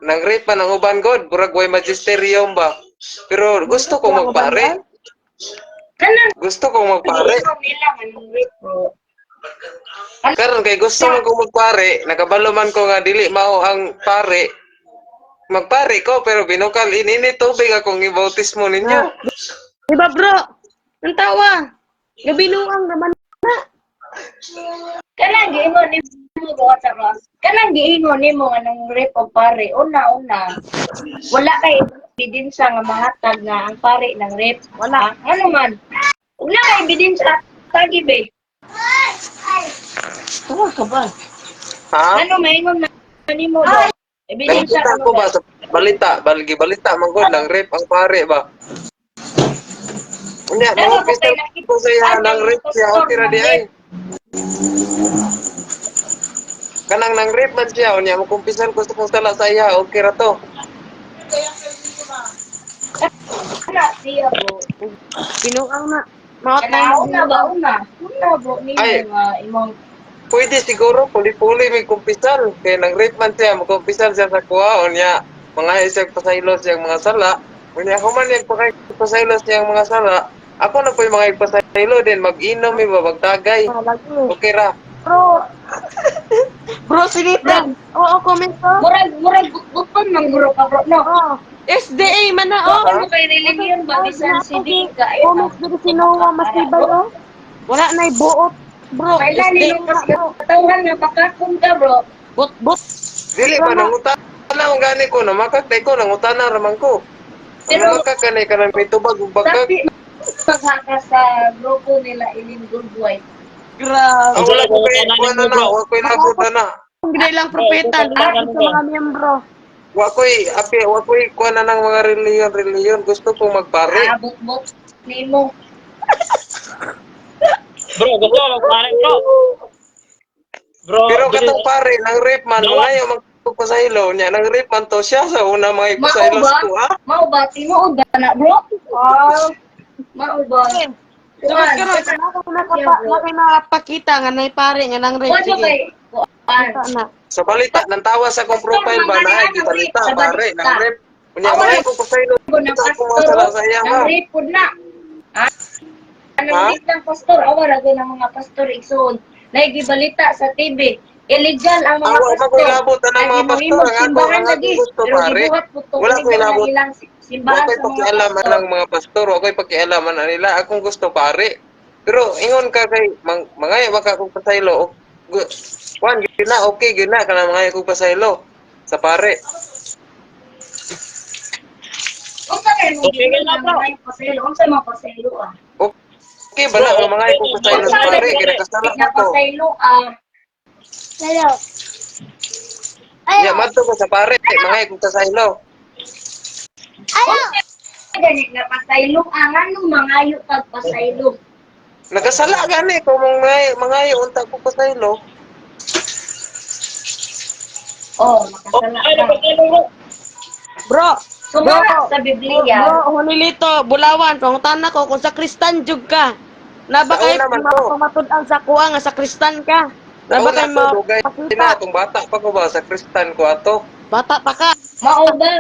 nang rape pa ng uban god, burag way magisterium ba. Pero gusto kong magpare. Kanang Gusto kong magpare. nila anong rate bro. Karon kay gusto man ko magpare, nakabalo man ko nga dili mao ang pare. Magpare ko pero binukal inini tubig akong ibautismo ninyo. Diba, bro? Ang tawa. Gabinuang naman. Kanang giingon nimo bro sa bro. Kanang giingon nimo anong rate og pare. Una. Wala kay ebidensya nga mahatag nga ang pare ng rape. Wala. Ano man? Wala kay ebidensya tagi be. Tawa ka ba? Ha? Ano maingon na nimo bro? Ebidensya Nakita ko ba sa balita, balita man gud nang rape ang pare ba? Unya, mga pistol ko sa iya nang rape siya, okay ra di ay. Kanang nang rape man siya, unya mo kumpisan ko sa kong sala sa iya, okay ra to. Ana siya bro. Binuang na. Maot na Kana yung una ba una? Una bro nimo Ay. nga imong Pwede siguro, puli-puli may kumpisal. Kaya nang rape man siya, magkumpisal siya sa kuha, unya, mga isang pasaylo siyang mga sala. Unya, human yung pasaylo siyang mga sala. Ako na po yung mga ipasaylo din, mag-inom, magtagay. Okay ra. Bro. Bro, sinitag. Oo, comment ko. murag butbon man bro ka bro no. Oo. SDA man na, oh. Ano kay religion ba bisan si di ka eh. Comment dito si Noah Masibay, oh. Wala na'y buot. Bro, Kailan SDA nimo kas na, oh. katawhan nga makakon ka bro. But. Dili ba, nangutana ang gani ko, namakakay ko, nangutana raman ko. Ang Pero- namakakay ka ng may tubag, bagag. Dati maghaka sa grupo nila Ilim Goldwhite. Grabe. Wala ko kay kuan na, wala ko inabot na. Hindi lang propeta, lahat sa mga miyembro. Wala ko kuan na ng mga reliyon. Gusto ko magpare. Abot-bot nimo. Bro, gusto ko magpare, bro. Bro, Pero katong pare, nang rape man, mangayo magpapasaylo niya. Nang rape man to siya sa una mga ipasaylos ko, ha? Mao ba? Tinuod ba na, bro? Mao ba? Sumat ka ron, nakapakita nga na pare nga nang rape. Ano kay? Kita na. Sa balita, nang tawa sa kong profile ba na, di balita, pare, nang rape. Kunya, mga ipapasaylo, ito ako mga sala sa iya, ha? Ang rape po na. Anong rape ng pastor? Awara ng mga pastor igsoon. Naigibalita sa TV. Illegal ang mga Wala ko pastor. inabot na ng mga pastor. Ang ako gusto, pare. Wala ko inabot. Simbahan Huwag sa ko'y mga pakialaman pastor. ng mga pastor, huwag ko'y pakialaman na nila. Akong gusto, pare. Pero, ingon ka kay, mangaya baka kong pasaylo. Juan, gina, okay, gina, ka na mangaya kong pasaylo. Sa pare. Unsa kay mo Okay, gina na, bro. mga paselo? Unsa mga paselo ah? Okay, bala, nga mangaya kong pasaylo sa pare. Kaya kasala ko Nga to. paselo ah. Hello. Ya, madto ko sa pare. Mangaya kong pasaylo. Ganit nga pasaylo ang anong mangayo kag pasaylo. Nagkasala gani ko mong mangaya unta ko pasaylo. Oh, makasala Ay, ka. napagkano, bro. Bro, Sumara sa Biblia. bro, hunilito, bulawan, pangutan ko kung sa Kristan jud ka. Na ba kayo Nauna man to. mapamatod-ang sa kuha nga sa Kristan ka? Na ba kayo Nauna to, dugay na. mapakita? Itong bata pa ko ba sa kristan ko ato. Bata pa ka. Mao ba?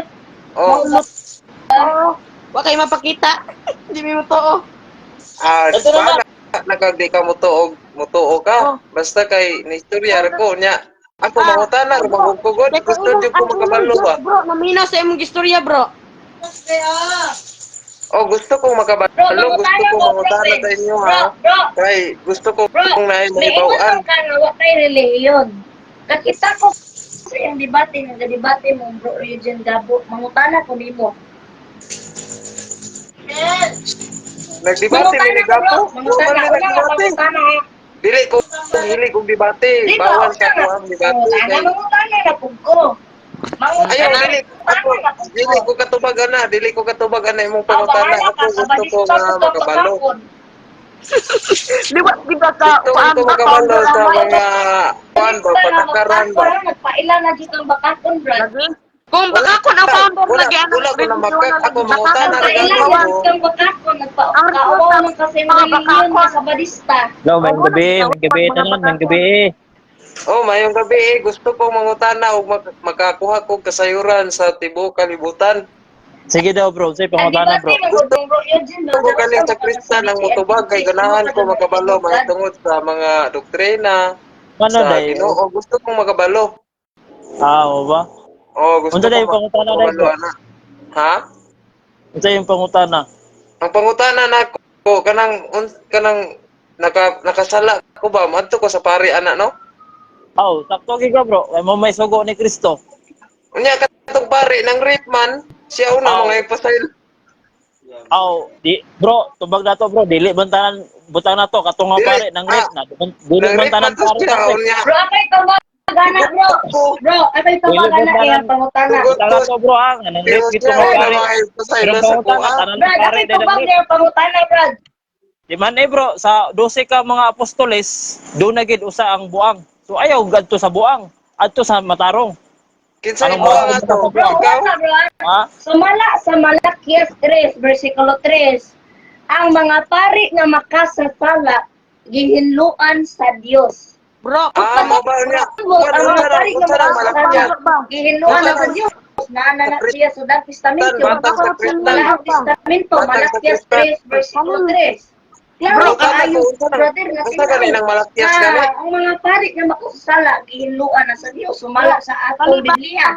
Oh, Oo. Wa kayo mapakita. Hindi mo to. Ito na, bala. Nagagdi ka mo tuog ka. Oh. Basta kay nistorya ko niya. Ako Ah, mangutana, bro. magugugod. Teka, Gusto niyo ko makabalo ba? Bro, naminaw sa imong istorya, bro. Oh, gusto ko Bro, makabalo. Gusto mangutana ko ko, mangutana bro. sa inyo, Bro, ha? bro. Kay gusto ko Bro, kung naingon naibawaan. ka nga wa kay relihiyon. Kakita ko sa iyang debate, nagdebate mo, bro, Eugene Gabo. Mangutana ko nimo. Nagdebate ni Mangutana ko, bro. Gapo. Mangutana. Wala Una nga nagdebate. pangutana ha. Dili ko hili kong debate. Di ba? Bawal Una sa nga. ko ang debate. Mangutana, Kay mangutana na po ko. ayaw, Mangutana. dili ko katubag ana, dili ko katubag ana imong Ah, pangutana. bahala Ako ka, gusto ko kabadista nga ko ka makabalo. pagkakon. Di ba ka Gusto ko makabalo sa mga kuan ba patakaran ba. Nagpaila na dito ang bakakon, brad. Kung baka ko na founder lagi Wala ko na makak ako mangutana rin Nagpaila ako. na dito ang bakakon. Nagpaawaw ng kasi mga reliyon ka sa badista. Hello, may gabi, tanan, may gabi. Oh, mayong gabi gusto ko mangutana ug makakuha ko kasayuran sa tibuok kalibutan. Sige daw, bro. Say, pangutana, bro. Gusto ko galing sa Kristan ang mutubag kay ganahan ko makabalo mahitungod sa mga doktrina Ano, sa day? Ginoo. Gusto kong makabalo. Oo ba? Oh, gusto Unsa day ko pangutana, day, makabalo bro? ana. Ha? Unsa yung pangutana? Ang pangutana nako kanang nakasala ko ba madto ko sa pari ana no? Oh, sakto ka, bro. Ay mo may sugo ni Kristo. Unya katong pari nang rape man siya una Aw. mga ipasaylo. Oh, bro, tubag na to, bro. Dili bantanan butang na to katong nga Dili, pare nang rape na. Dili Nang rape man bantanan to pare. siya pare. unya. Bro, apay pamagana, bro. Bro, apay pamagana kaya pangutana. Tugot. Butang na to, bro, ha. Nang rape gito Siya nga una pare. mga ipasaylo Pero sa pangutana kuha. tanan Brad, pare apay day nang tubag rape. niya pangutana, Brad. Di man bro, sa 12 ka mga apostoles, doon na gid usa ang buang. So ayaw gadto sa buang, adto sa matarong. Kinsay Anong buwang mga ato? buwang? Bro, Ikaw? wala, bro. Ha? Sumala sa Malakias 3, versikulo 3, ang mga pari na makasasala, gihinluan sa Dios. Bro, Mo ba niya? Ang mga pari na Unsa nang malakyan? makasasala, gihinluan na sa Dios. Naana na siya sa Daang Testamento. Batang sa Kristan. Daang Testamento, Batang sa Malakias Kristan. 3, versikulo 3. Bro, Klaro tama kaayo, ko, unsa nang- brother, na unsa gani nang malakyas gani? ang mga pari na makasasala, gihinluan na sa Dios. Sumala sa atong Biblia.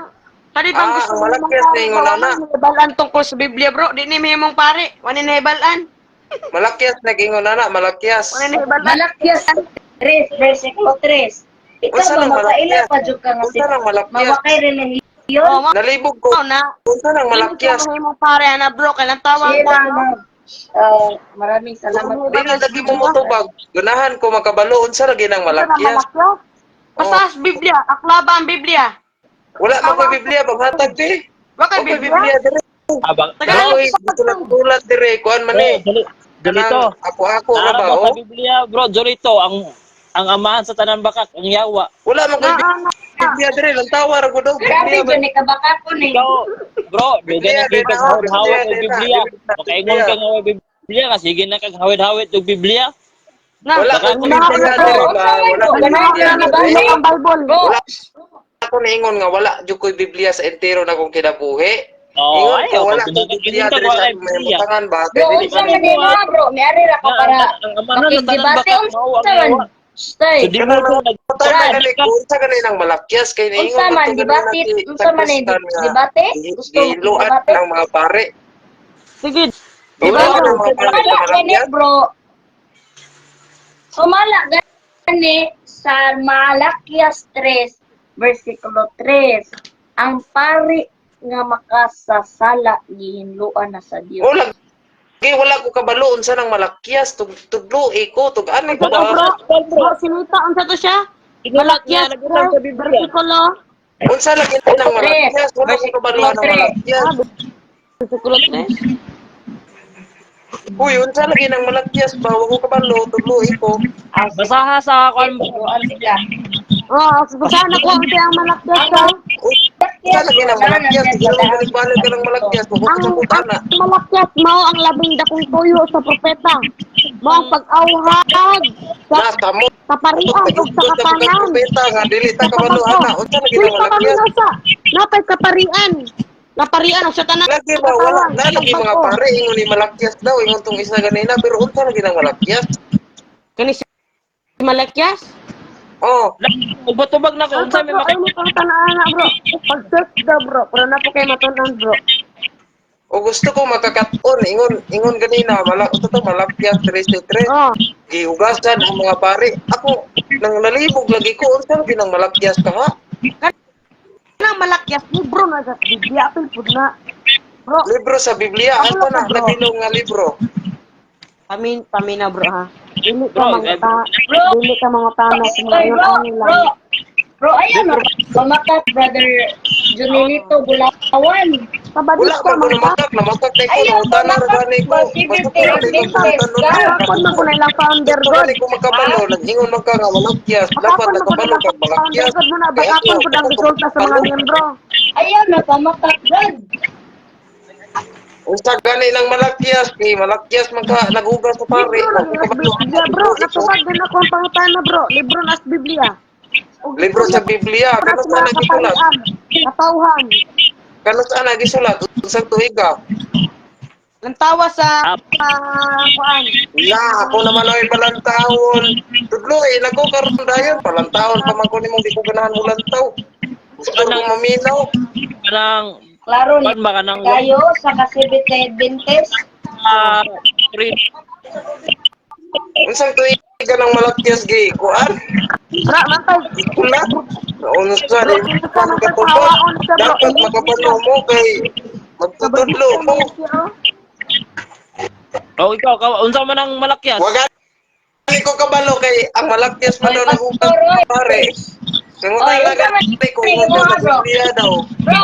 Kani bang Ah, gusto ang mo malakyas na ingon ana. Nahibalan tungkol sa Biblia, bro. Di ni may mong pare. Wani nahibalan. Malakyas nag-ingon ana, malakyas. Wani nahibalan. Malakias 3, versikulo 3. Ikaw Unsa ba, nang magpaila malakyas? pa dyan ka nga Unsa nang malakyas? mawakay relihiyon? Oh, Nalibog ko. na. Unsa nang Malakyas. malakyas? Hindi mo pare ana, bro. Kailan tawag Sira ko. na. Maraming salamat. Dili lagi mo motubag. Gunahan ko makabalo unsa lagi nang malakyas. Basta sa Biblia, aklaba ang Biblia. Wala man ko Biblia paghatag di. Wa kay Okay, Biblia. Biblia dire. Abang. Tagalog. Oy, tulat dire kuan man ni. Jolito. Ako ra ba Narabas sa oh? Biblia, bro, Jolito, ang amahan sa tanan bakak, ang yawa. Wala man ko Biblia dire lang tawar ko daw Grabe, Biblia. dyan kabakakon eh. Ikaw, bro, dugay na kita sa hawid-hawid ng Biblia. Makaingon ka nga ng Biblia, kasi sige na kang hawid-hawid ng Biblia. Na, Wala Baka ko kung Biblia hindi dire ko- ba? Wala ko Ganahan Biblia ka na ba? dire. ang Bible. Wala ako naingon nga wala jud ko Biblia sa entero na kong kinabuhi. Oo, Ingon ko ayaw, wala pag ko Biblia pinag-ingon ka, dire wala sa yung may Biblia. butangan ba? Bro, Dili unsa man man din na bro? May ari ra ka para Ang amahan sa tanan makigdebate bakak, unsa mao ang man. yawa. Stay. So, di mo ito Tara nagtama, gali ko unsa kanay nang malakyas kay naingon Unsa man ko debate? Unsa man eh debate? Gusto mo Giluan debate? ng mga pare. Sige. Giluan ng mga pare sa Sumala gani malakyas. bro. Sumala gani sa Malakias 3 versikulo 3. Ang pari nga makasasala gihinluan na sa Dios. Wala ko kabalo unsa nang malakyas tuglo ko tug ani ko Bro, ba? bro, sinita, unsa to siya? Malakyas, nagutan sa Biblia. versikulo. Unsa lagi nang malakyas wala ko kabalo nang malakyas. Versikulo 3. Uy unsa lagi nang malakyas ba wa ko kabalo tuglo ko. Basaha sa kwan Turuan sila. Oh, saan ako ang ang malakyas ka? Unsa lagi nang malakyas balik ka ng malakyas wa ko Ang sabutana. malakyas mao ang labing dakong tuyo sa propeta. Mao ang pag-awhag sa Na kamo kaparian ug sa katanan. propeta nga dili ta kabalo ana unsa lagi nang malakyas. Napay kaparian. Kaparian sa tanan. Lagi ba wala na lagi mga pare ingon ni malakyas daw ingon tong isa ganina pero unsa lagi nang malakyas. Kani si malakyas? Oh, Ubot-ubag na ko, unsa may Ay, mo pang tanaan bro. Pag-search daw bro, pero na po kayo matunan bro. o gusto ko makakaton ingon ganina malakyas 3 Oh, gihugasan ang mga pare. Ako nang nalibog lagi ko unsa lagi nang malakyas ka ha? kanang malakyas libro na sa Biblia apil pud na. Bro, Libro sa Biblia Ako asa lang na bro. nabilong nga libro. pamina bro ha. Dili ka Bro, dili ka mga tanas sa mga Oy, yun bro, ano bro. lang. Bro, ayun na. Pamakat, brother Junilito Bulawan. Kabadis Wala ka man ko mga namakak na ko Ayun, utana ra gani ko. positive Basta ko business ko ka. Kapon man ko na ilang founder Gusto god. gani ko makabalo nag-ingon man ka nga malakyas dapat Kapon man ko na nakabalo ilang kag founder malakyas. god mo na bakapon ko ang resulta sa mga miyembro. Ayun na, pamakat, brad. Unsa gani nang malakyas malakyas man ka naghugas sa pare. Libro lang sa Biblia bro. Natubag din ako ang pangutana bro. Libro na sa Biblia. Ug Libro sa Biblia para kano sa sa mga nagisulat? kaparian, katawhan. Kano sa nagisulat unsang tuiga? Lantawa sa kuan. Na, ako naman ay palantahon. Tudlo nako karon dayon palantahon pa man ko nimong di ko ganahan mo lantaw. Gusto ko maminaw. kanang Klaro ni kwan ba kanang kayo sa kasibit kay Adventist. read Unsang tuiga ng malakyas gi kuan? Bra, mantay. Pula. Unsa rin kan katubag. Dapat makabalo mo kay magtutudlo mo. Oh, ikaw, unsa man ang malakyas? Wag ani ko kabalo kay ang malakyas man Oy, daw nagutang Pastor Roy. pare. Singo Oy, talaga unsa man ko sige mo mo, sa bro? Biblia daw. Bro,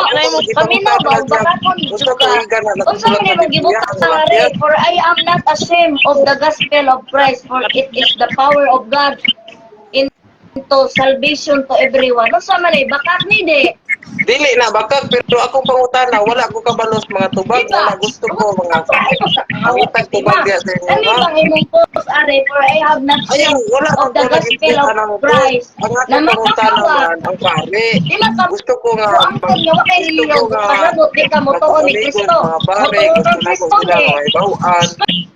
paminaw ba ang bakakon Gusto ka? ko iga na Unsa man imong gibukat sa hari? For I am not ashamed of the gospel of Christ, for it is the power of God into salvation to everyone. Unsa man bakak ni de? Dili na bakag pero ako pangutana wala ko kabalos mga tubag wala gusto ko mga pangitag tubag diya sa inyo Ano ha. bang imong post are for I have not Ayaw, seen wala of ko the lagi gospel of ng Christ. ang Na aking pangutana makawa. man ang pare. Di man ka Gusto ko nga ang kanya wa kay reliyon pasabot di ka motuon ni Kristo. mga pare Motuon gusto ni na ko Kristo sila ni. mga ibawaan.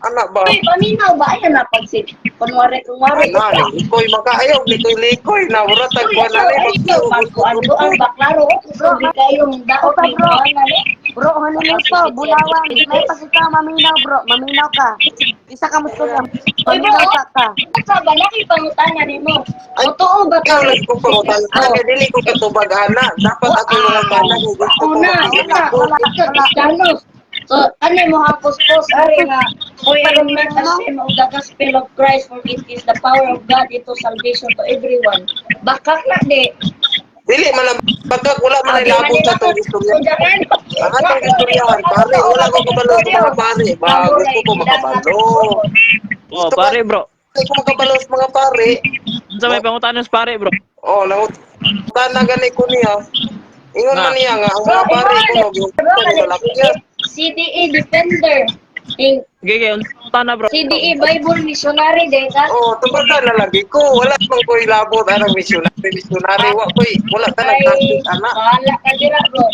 Anak ba? Uy, paminaw ba ayan na pagsit. Kunwari Ana, likoy makaayaw, likoy na wala tag Uy, kuan na ni ayaw, pagkuan do ang baklaro. Gusto di kayong daot ni Bro. kuan na ni. Bro, ano nito? Bulawan. May pag ikaw maminaw bro. Maminaw ka. Isa ka mo Uy, bro, Maminaw ka. sa ba laki pangutana nimo? Totoo ba ikaw ka? lang ko pangutan. Kaya dili ko katubag ana. Dapat ako yung tana ko gusto ko Una, makikita una, ko. wala, Kristiyanos. So, ano mo hapos-pos, ari nga, for your name of the gospel of Christ, for it is the power of God into salvation to everyone. Bakak na di. Dili man ang pagkak, wala man ay Di labot sa itong istorya. Ang atong istoryahan, pare, wala ko kabalo sa mga pare. Ba, gusto ko makabalo. Oh, Gusto ko, pare bro. ko makabalo sa mga pare. Unsa may pangutanon sa pare bro? Oh, nangutan na gani ko niya. Ingon man niya nga, ang Bro, mga pare ko, yung sa lakyas. CDE Defender. Gege, unsa na bro? CDE Bible Missionary din ka. Oh, tubada na lagi ko. Wala man ko'y labot anang missionary. Wala ta Ay, nagtaktik, anak. bahala ka dira, bro.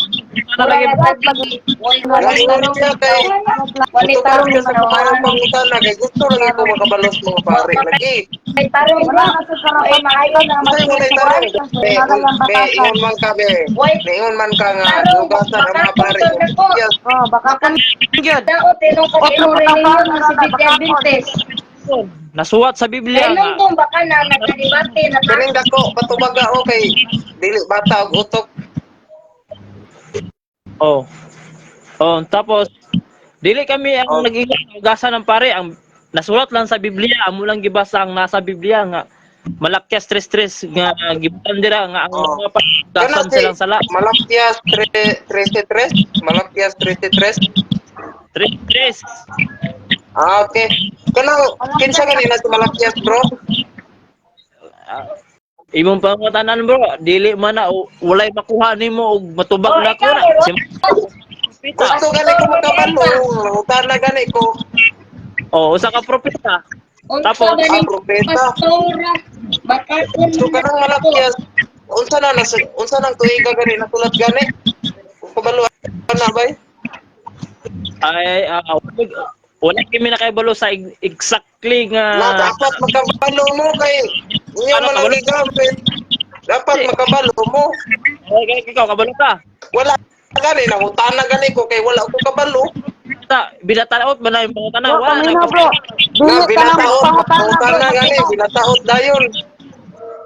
Ano lagi bro? Wala tarong Siya kay Wala tarong sa mga pangutana kay gusto lagi ko makabalos mga pare lagi. May tarong bro. Ay, maayo na Kasi mo na itanong, be, ingon man ka be. Ingon man ka nga, lugasan ang mga pare. Yes, Baka ka gyud. Daot tinong katinong reliyon nga si Big Adventist. Nasuwat sa Biblia Kaya nung nga. doon baka na nagkadibate na kaning dako patubaga o kay dili bata og utok. Oh. Oh, tapos dili kami ang nag-igasa ng pare, ang nasulat lang sa Biblia, amo lang gibasa ang nasa Biblia nga malakyas tres nga gibutan dira nga ang mga pagdasan silang sala. Malakyas 33, Malakyas 33. Tres. Ah, okay. Kanang kinsa kanina si Malakyas, bro? Imong pangutanan bro, dili man na walay makuha nimo og matubag na ko na. Gusto gani ko makabalo, utan na gani ko. Oh, usa ka propeta. Tapos propeta. pastora, bakakon So kanang Malakyas, unsa nang tuiga gani natulat gani? Kabalo na bay? ay wala kami nakahibalo sa exactly nga Na dapat makabalo mo kay inyo Ano, man ang kabalo? gigamit. Dapat makabalo mo. okay, ikaw kabalo ka. Wala gani na utan na gani ko kay wala ko kabalo. Binataot ba na yung pangutana? Bro, Wala kanina na bro. Na Dili ka lang binataot, pangutana utan bro. na gani, binataot dayon.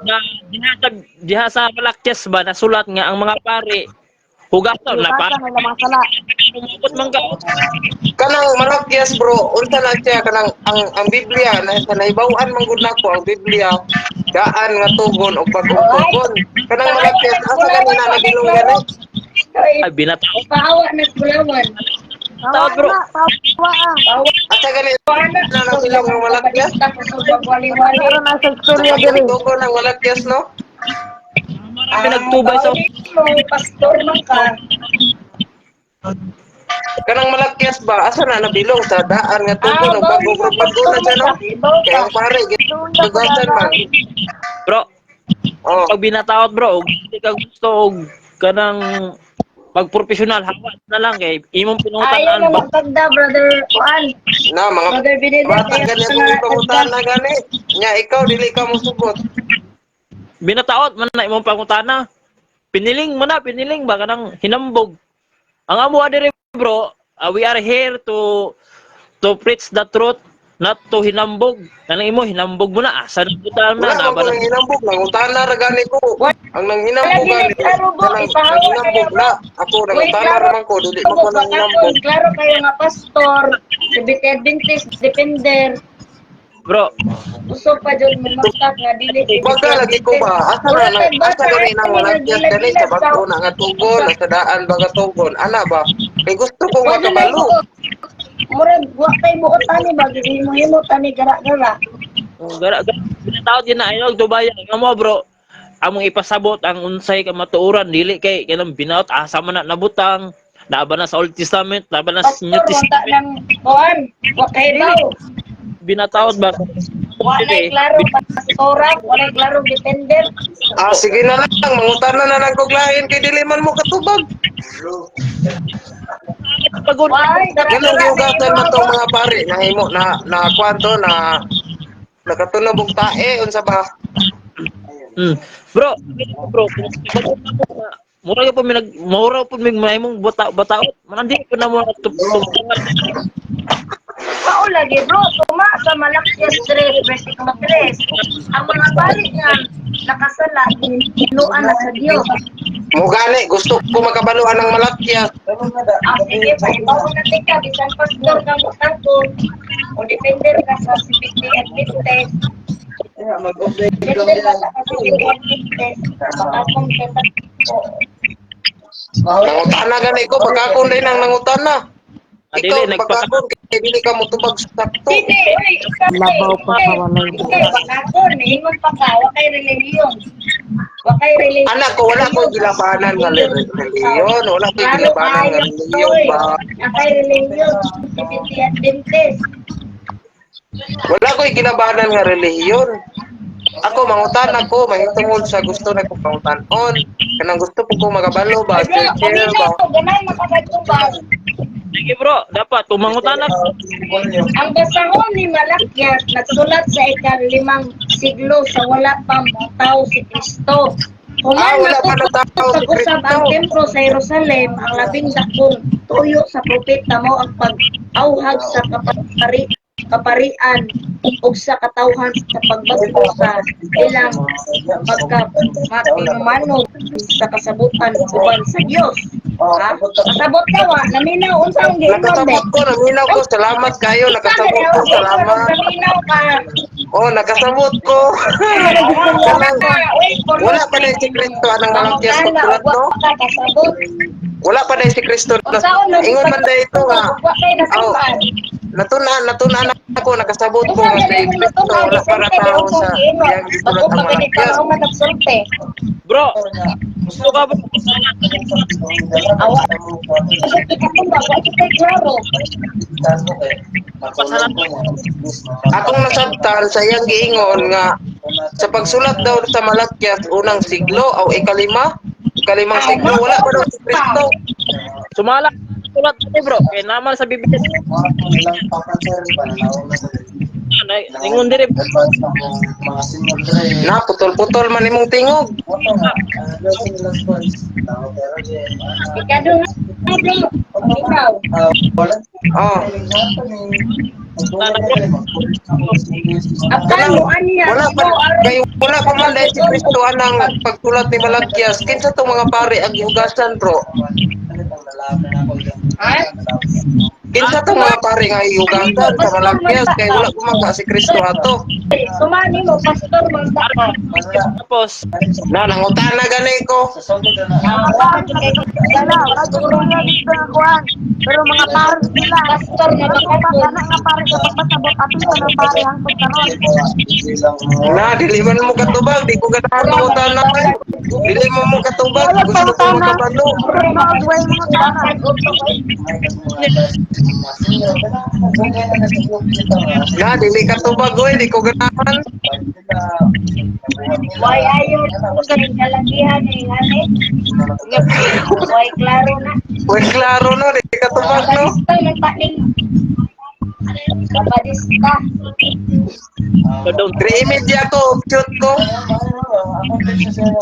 na diha sa Malakyas ba nasulat nga ang mga pare hugaton na para Nila mga sala. umabot man ka. Kanang Malakyas bro, unsa na siya kanang ang Biblia na sa nahibaw-an man gud nako ang Biblia daan nga tugon og bag-ong tugon. Kanang Malakyas asa kanina nagilong gani? Ay binataot. Pahawa na kulawan. Taot bro. Tawa ah. Asa gani na nagilong ang Malakyas? Pagwali-wali. Pero nasa istorya diri. Tugon ang Malakyas no? Marami nagtubay sa Pastor man ka. Kanang Malakyas ba asa na nabilong sa daan nga tugon og bag-ong tugon na siya no? Kaya ang pare gidugasan man. bro. Oh. Pag binataot bro, ug hindi ka gusto og kanang pagprofessional hawat na lang kay imong Ayaw pinungutan na ba magtagda, brother Juan. Na mga Brother Benedict, bata ayaw gani na akong pangutan na gani. Nya ikaw dili ka mo sugot. binataot man na imong pangutana. Piniling ba kanang hinambog. Ang amo diri bro, we are here to preach the truth, not to hinambog. Kanang imo hinambog mo na asa na butang na Wala ba mo nang hinambog nang utana ra gani ko. Ang nang hinambog gani. Kanang hinambog na. Ako nang utana ra man ko dili man ko nang hinambog. Klaro kayo nga pastor, si Big Adventist, Defender. bro. Uso pa dyan magtak nga dili. Baga lagi ko ba? Asa gani nang Malakyas gani sa bago na nga tugon, sa daan ba nga tugon. Ana ba? Kay gusto ko makabalo. Murag wa kay buot tani ba gihimo tani gara-gara. Gara binataot yun na ayog dubaya nga mo bro. Among ipasabot ang unsay ka matuuran dili kay kanang binaot asa man na nabutang. Laban na sa Old Testament, laban na sa New Pastor wata Testament. nang kuan, wa kay daw. Binataot ba? Wa na klaro pastora, wa na klaro Defender. Ah, sige na lang. Mangutana na lang kog lain kay dili man mo katubag. Pagod. Why? Ganun giugasan man tong mga pare nahimo na kwanto na nakatunog og tae unsa ba? Bro, mura po mahimong bataot. Manandi po na mo mao lagi bro, tuma sa Malakias 3 versikulo 3. Ang mga pari nga nakasala ginuan na sa Dios. Mo gani gusto ko makabaluan ng Malakias. Sige pa, ibaw na tika, bisan pastor ka mo tapos, o depender ka sa CPT Adventist. Depender ka sa CPT Adventist, makakong kita ko. Nangutana gani ko pagkakon din ang nangutana. Dili, Ikaw nagpaka- pagkakon kay dili ka mo tubag sakto. Sige, oy, Labaw pa kawalay. Ikaw, bakakon, ingon pa ka, wakay relihiyon. Wakay relihiyon. Anak ko wala ko gilabanan nga reliyon, wala ko gilabanan nga reliyon ba. Wakay relihiyon, CPT Adventist. Wala ko gilabanan nga reliyon. Ako mangutan ako, mahitungod sa gusto na kong pangutan-on. Kanang gusto po ko magabalo ba, Bro, chill ba. paminaw, ganay makakatubag. Sige bro, dapat tumangutan na. Ang basahon ni Malakias nagsulat sa ika-5 siglo sa wala pang tao si Kristo. Human Wala pa na tao si pag-usab ang Kristo. templo sa Jerusalem, ang labing dakong tuyo sa propeta mo ang pag-auhag sa kaparian ug sa katawhan sa pagbago sa ilang pagka-makinumanog sa kasabutan uban sa Dios. Ha? Kasabot ka wa, naminaw unsang giingon Nakasabot ko, naminaw ko, salamat kayo, nakasabot ko, salamat. Naminaw ka. Oh, nakasabot ko. Kanang, wala pa na si Kristo anang Malakias pagtulat no? Kasabot. Wala pa na si Kristo. Ingon man na ito nga. Oh, natunan ako, nakasabot ko nga si Kristo, wala para tao sa iyang gisulat ang Malakias. Bro, gusto ka ba? Akong nasabtan sa iyang giingon nga sa pagsulat daw sa Malakias unang siglo o ikalimang siglo, wala pa daw si Kristo. Sumala sulat ko bro, kaya naman sa Biblia. Ingon dire. Na, putol-putol man imong tingog. Ikado nga, bro. Ikaw. Oh. Akala mo aniya. Wala pa man dahil si Kristo anang pagsulat ni Malakias. Kinsa tong mga pari ang ihugasan, bro? Kinsa tong mga pari nga ihugasan sa Malakias kay wala kumaga si Kristo ato. Sumani mo, pastor, magda ka. Tapos, Na, nangutana gani ko. Pero mga pare sila. Pastor na Kana nga pare ka papasabot atin sa mga pare hangtod karon. Na, dili man mo katubag, di ko ganahan nangutana. Dili mo katubag, gusto ko makabalo. Way mga kana. Na, dili katubag, oy, di ko ganahan. Why ayaw ko sa kalagihan ni Hane? Why klaro na? Uy, klaro no, di katubag no. Kabadista nagpaning. Kabadista. kadong 3 media ko, option ko.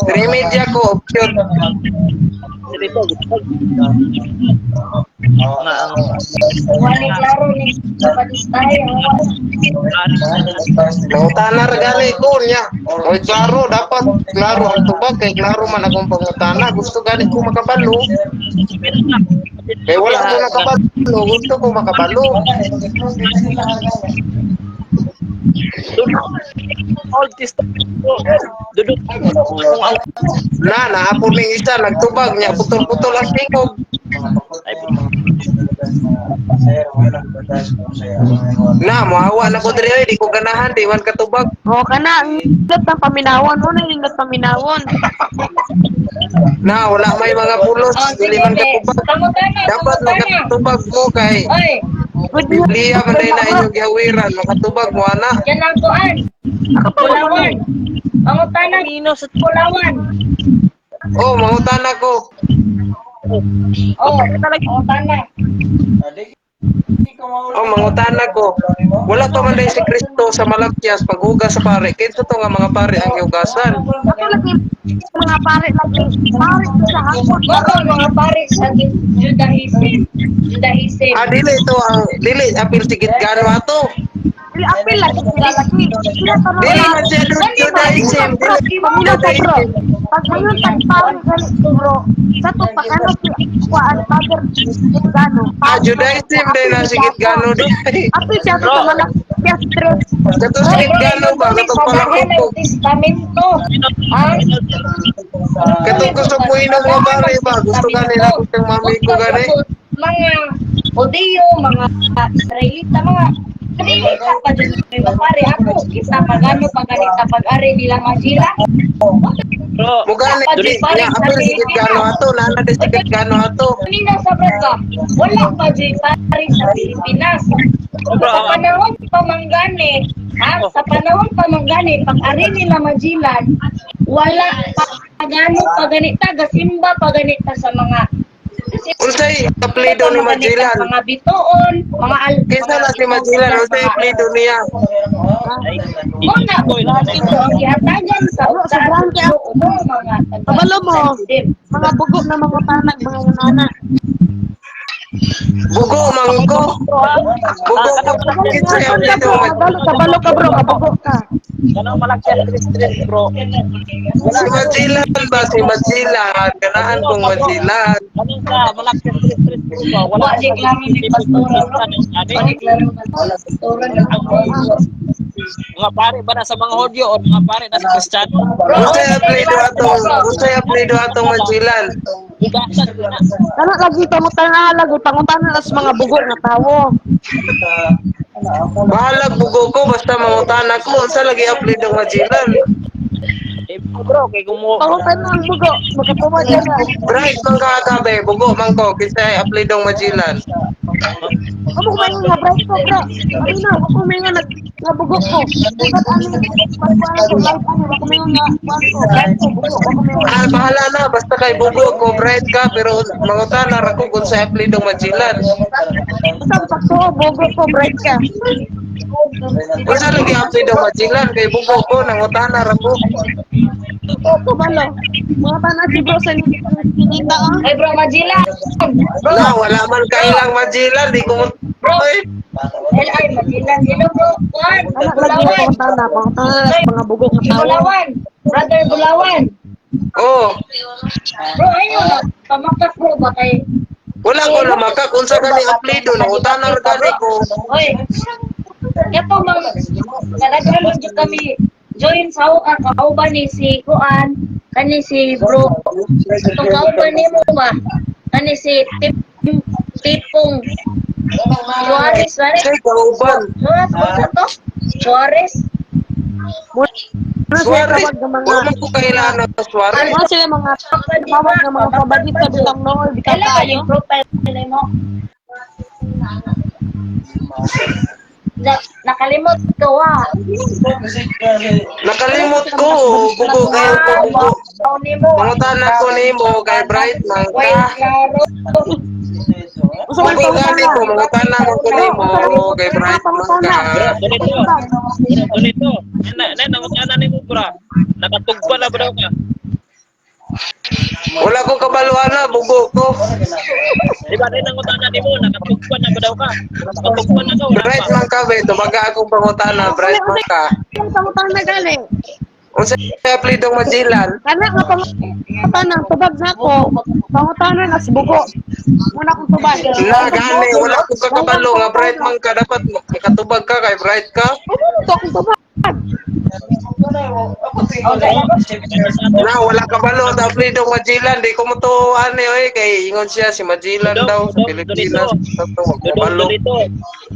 3 media ko, option. dito. Nga ang Why klaro ni kabadista yung Pangutana regali ko niya. Oy, klaro, dapat klaro ang tubag. Kay klaro man akong pangutana. Gusto gani ko makabalo. Kaya wala ko nakabalo. Gusto ko makabalo. Old Testament. Dudot kung ang Na, naapon ning isa. Nagtubag niya. Putol-putol ang tingog. Na, muhawa na ko diri. Di ko ganahan. Di man katubag. O kana ang ingat ng paminawon, una ingat paminawon. Na, wala may mga pulos. Dili man katubag. Dapat makatubag mo kay Oy, Biblia man na inyong gihawiran. Makatubag mo, ana. yan ang tuan. Pulawan. Pangutana Mino sa Pulawan. Oh, mangutana ko. Oh, pangutana. Oh, mangutana ko. Wala pa man dahil si Kristo sa malakyas paghugas sa pare. Kinsa to nga mga pare ang hiugasan. Ato lagi mga pare lagi. Pare ko sa hapon. Mga mga pare sa Judaism. Judaism. Dili apil sigit gano ato. Dili apil lagi sila lagi. Sila tama Dili na. man siya Judaism. Pamilya sa bro. Pag ngayon tag pare galit bro. Sa to pa ano si kuan father gano. Judaism din na sigit gano di. Apil siya to malak. Yes, stress. Kato sigit gano ba katong palakot ko. Testamento. Ha? Katong gusto mo inom nga pare ba? Gusto ka nila kung mami ko gani. Mga Odeo, mga Israelita, mga Israelita pa dyan mga pare ako. Kita pagano paganita pag-ari nila Magila. Bro, Mugani di ya apil sigit gano ato nana de sigit gano ato. Kanina sa Braga, wala pa dyan pare sa Pilipinas. Sa panahon pamanggani, sa panahon pamanggani, pag-ari nila Majilan, wala pa pagano paganita, gasimba paganita sa mga Unsay apelyido ni Magellan? mga bitoon, mga Kinsa na si Magellan? Unsay apelyido niya? Muna, ito ang ihatagan sa usahan mga Kabalo mo. Mga bugo na mga tanak, mga unana. Bugo mangko. Bugo kinsa yung apelyido? Kabalo ka bro, kabugo ka. kanang malakyas stress bro. Si Magellan ba? Si Magellan. Ganahan kong Magellan. Kanang ka malakyas stress bro. wala di klaro ni pastora wala klaro ng pastora Mga pare ba na sa mga Hodyo o mga pare na sa Kristiyano? Unsay apelyido atong Magellan? Ugasan ko na. Kana lagi pangutana lagi pangutana sa mga bugo nga tawo. Bahala bugo ko basta mangutana ko unsa lagi apelyido Magellan. Eh bro, kay kumo. Pangutana ang bugo, magkatuwa dyan na. Right man ka kabe, bugo man ko kinsa apelyido Magellan. Kamu kumain nga bright ko bro. Ano na, ako kumain nga nabugo ko. Dapat ano, pagkuhan ko, bright ano, ako kumain nga kuhan ko, bright ko, bugo, ako kumain nga. Bahala na basta kay bugo ko bright ka pero mangutana ra ko kung sa apelyido Magellan. Basta sakto, bugo ko, bright ka. Unsa lagi apelyido Magellan kay bugo ko nangutana ra ko. Oo, balo. Mga tanas si bro sa ninita ah. ay bro Magila Na wala man kailang Magellan di ko Oy, ay Magilan hello bro Juan Anak lagi na pangutana, mga bugo nga tawo. Bulawan brother Bulawan oh, bro ayun na pamakak bro ba kay wala ko na makak unsa gani apelyido nangutana ra gani ko. oy yato mga kadaghan jud kami join sa kauban ni si Kuan kani si bro itong kauban nimo ba kani si Tipong Suarez Say kauban. Suarez Ano sila Suarez, tawag ng mga, wala man ko kailangan ng Suarez. ano sila mga tawag ng mga kabadit sa bitang nool, bitang kailan ba kayo. yung profile mo nakalimot ko Nakalimot ko, bugo kayo ko bugo. Pangutana ko nimo kay bright man ka. Gusto mo Bugo gani ko, mangutana ko nimo kay bright man ka. Ganito. Nangutana ni mo bro. Nakatugpa na ba daw ka? Wala ko kabaluan na, bugo ko. Di ba nangutana ni mo, nakatugpa na ba daw ka? Nakatugpa na daw. Bright man ka be, tumaga akong pangutana, bright man ka. Ang pangutang na galing. Unsa apelyido Magellan? Kana nga pangutang tubag na ko. Pangutang na si bugo. Muna akong tubag. Na gani, wala ko kakabalo nga bright man ka, dapat makatubag ka kay bright ka. Ano to akong tubag? Na wala kabalo sa apelyido Magellan, di ko mo to ani oy kay ingon siya si Magellan daw sa Pilipinas. Kabalo. Ganito.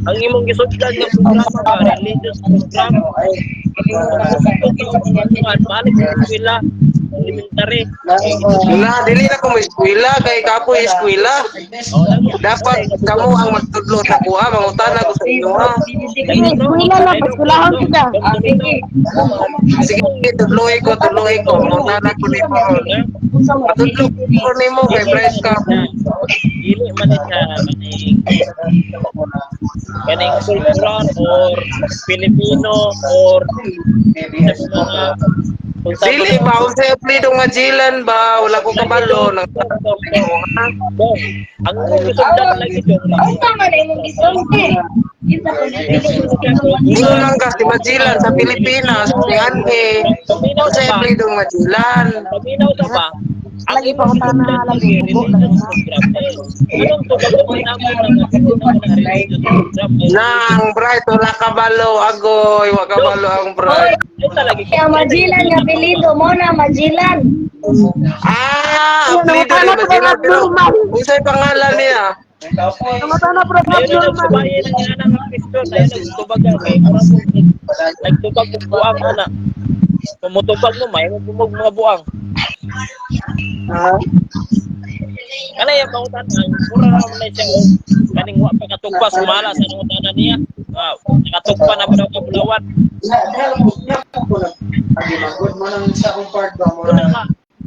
Ang imong gisudlan nga programa ba, religious program. Balik sa eskwela. elementary. Na dili na ko mo eskwela kay kapo eskwela. Oh, lagi. Dapat kamo ang magtudlo sa kuha, mangutana ko sa inyo ha. Sige, eskwela lang, eskwelahon kita. Sige, tudloy ko, mangutana ko ni mo. Matudlo ko nimo kay Bryce ka. Dili man siya kaning kultural or Filipino or sa mga Dili ba unsay apelyido nga Jilan ba? Wala ko kabalo nang Dong, ang gusto lagi dong. Tama na yung gisulti. Ingon lang ka si Majilan sa Pilipinas, si Anhe. Unsay apelyido nga Jilan? Paminaw ka ba? Lagi pa utana lagi bugo lagi Nang Bright wala kabalo agoy, wa kabalo ang Bright. Kaya Majilan nga apelido mo na Majilan. Apelyido ni Majilan pero unsay pangalan niya? Namatana pro Ayun ang subayin ng ina ng Kristo. Ayun ang tubagan. Kaya nagtubag ng buang ana. Tumutubag mo, may bumog mga buang. Kana yung pangutanan, pura naman na siya. Kaning wa pa katugpa, sumala sa pangutanan niya. Nakatugpa na pa daw kabulawat.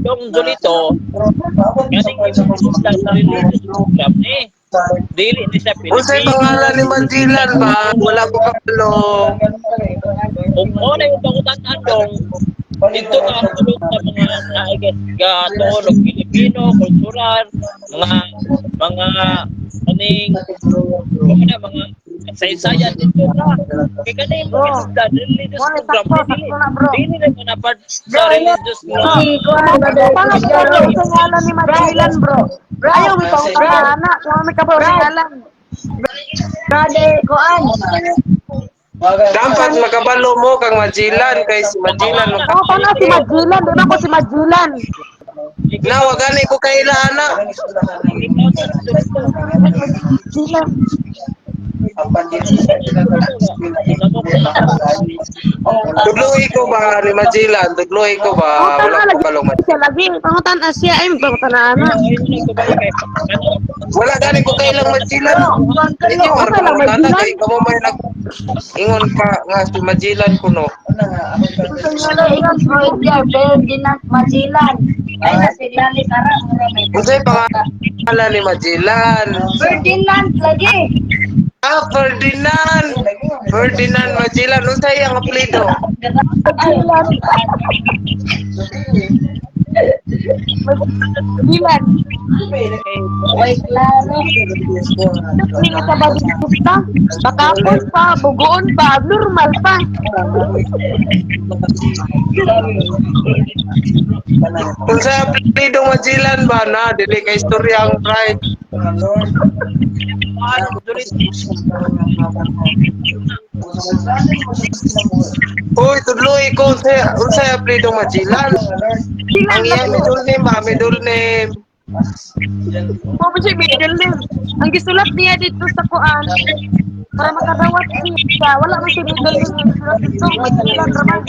Yung Jolito, kaning isla sa religious program eh. Dili ni siya Unsay Pilipino. pangalan ni Majilan ba? Wala ko kabalo. Kung mo na yung pangutanan dong, dito ka ang tulog sa mga naigas gatuon o Pilipino, kultural, mga kaning mga saysayan dito na. Kaya kaning mga isda, religious program, dili na manapat sa religious program. Pangat bro, singalan ni Majilan bro. Ayaw mi pang utana, kung may kabaw singalan. Brother Koan. Dapat makabalo mo kang Majilan kay si Majilan. Ako pa nga si Majilan, di ba ko si Majilan? Na wa gani ko kailana. Majilan. Tudloy ko ba ni Majilan? Tudloy ko ba? Pangutan Wala na ko lagi kabalo. siya lagi. Pangutan Asia ay pangutan na ana. Wala gani ko kailang Majilan. Inyo Okay lang, ang tana Majilan. kay kamo may nag ingon pa nga si Majilan kuno. Ferdinand Majilan. Ay na sila ni Kara. Unsay pangalan ni Majilan? Ferdinand lagi. Ferdinand. Ferdinand Majilan unsay ang apelyido? Majilan. Ay klaro. Hindi nga sa Bautista. Bakapon pa, bugoon pa, abnormal pa. Unsay apelyido Majilan ba na dili kay istorya ang pride. Uy, tudloy ko unsay apelyido Majilan. Ang iyang middle name ba? Middle name. Mo ba siya middle name? Ang gisulat niya dito sa kuan, para makadawat siya, wala man siya middle name ang gisulat dito, Majilan raman.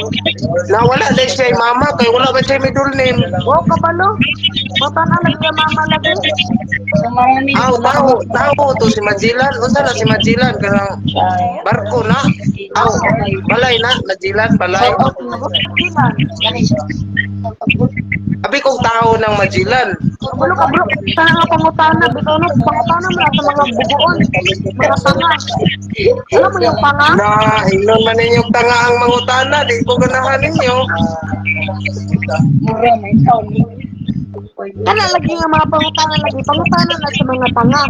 Na wala dahil siya ay mama kay wala ba siya middle name. Wow, kabalo. Bata na lagi ang mama lagi. So marami Tao to si Majilan. Unsa na si Majilan kanang barko na. Balay na Majilan, balay. Majilan. Abi kong tao ng Majilan. Kabalo ka bro, sana nga pangutana, bitaw no, pangutana mo na sa mga bugoon, mga tanga. Alam mo yung panga? Na inon man ninyong tanga ang mangutana, di ko ganahan ninyo. mura may taon. Kana lagi nga mga pangutana lagi, pangutana na sa mga tanga.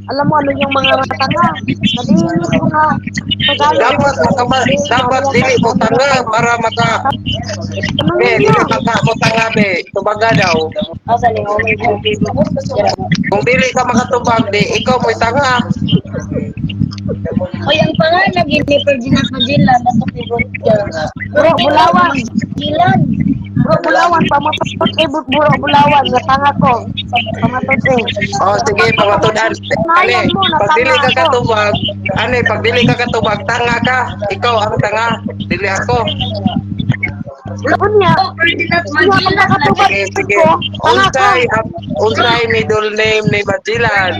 Alam mo ano yung mga tanga? Nadinis ko nga. Dapat dili mo tanga para maka dili maka mo tanga be. Tubaga daw. Asa ni Omi Kung dili ka makatubag di ikaw mo'y tanga. Oy, ang pangalan lagi ni Ferdinand Magellan na Bro, Bulawan. Magellan. Bro, Bulawan. Pamotot kay Buro Bulawan. Nga tanga ko. Pamatod eh. Oh, sige, pangatudan. Ani, pag dili ka katubag, pag dili ka katubag, tanga ka. Ikaw ang tanga, dili ako. Laon niya. Hindi ako nakatubag Sige, sige. ko. Tanga ka. Unsay middle name ni Majilan?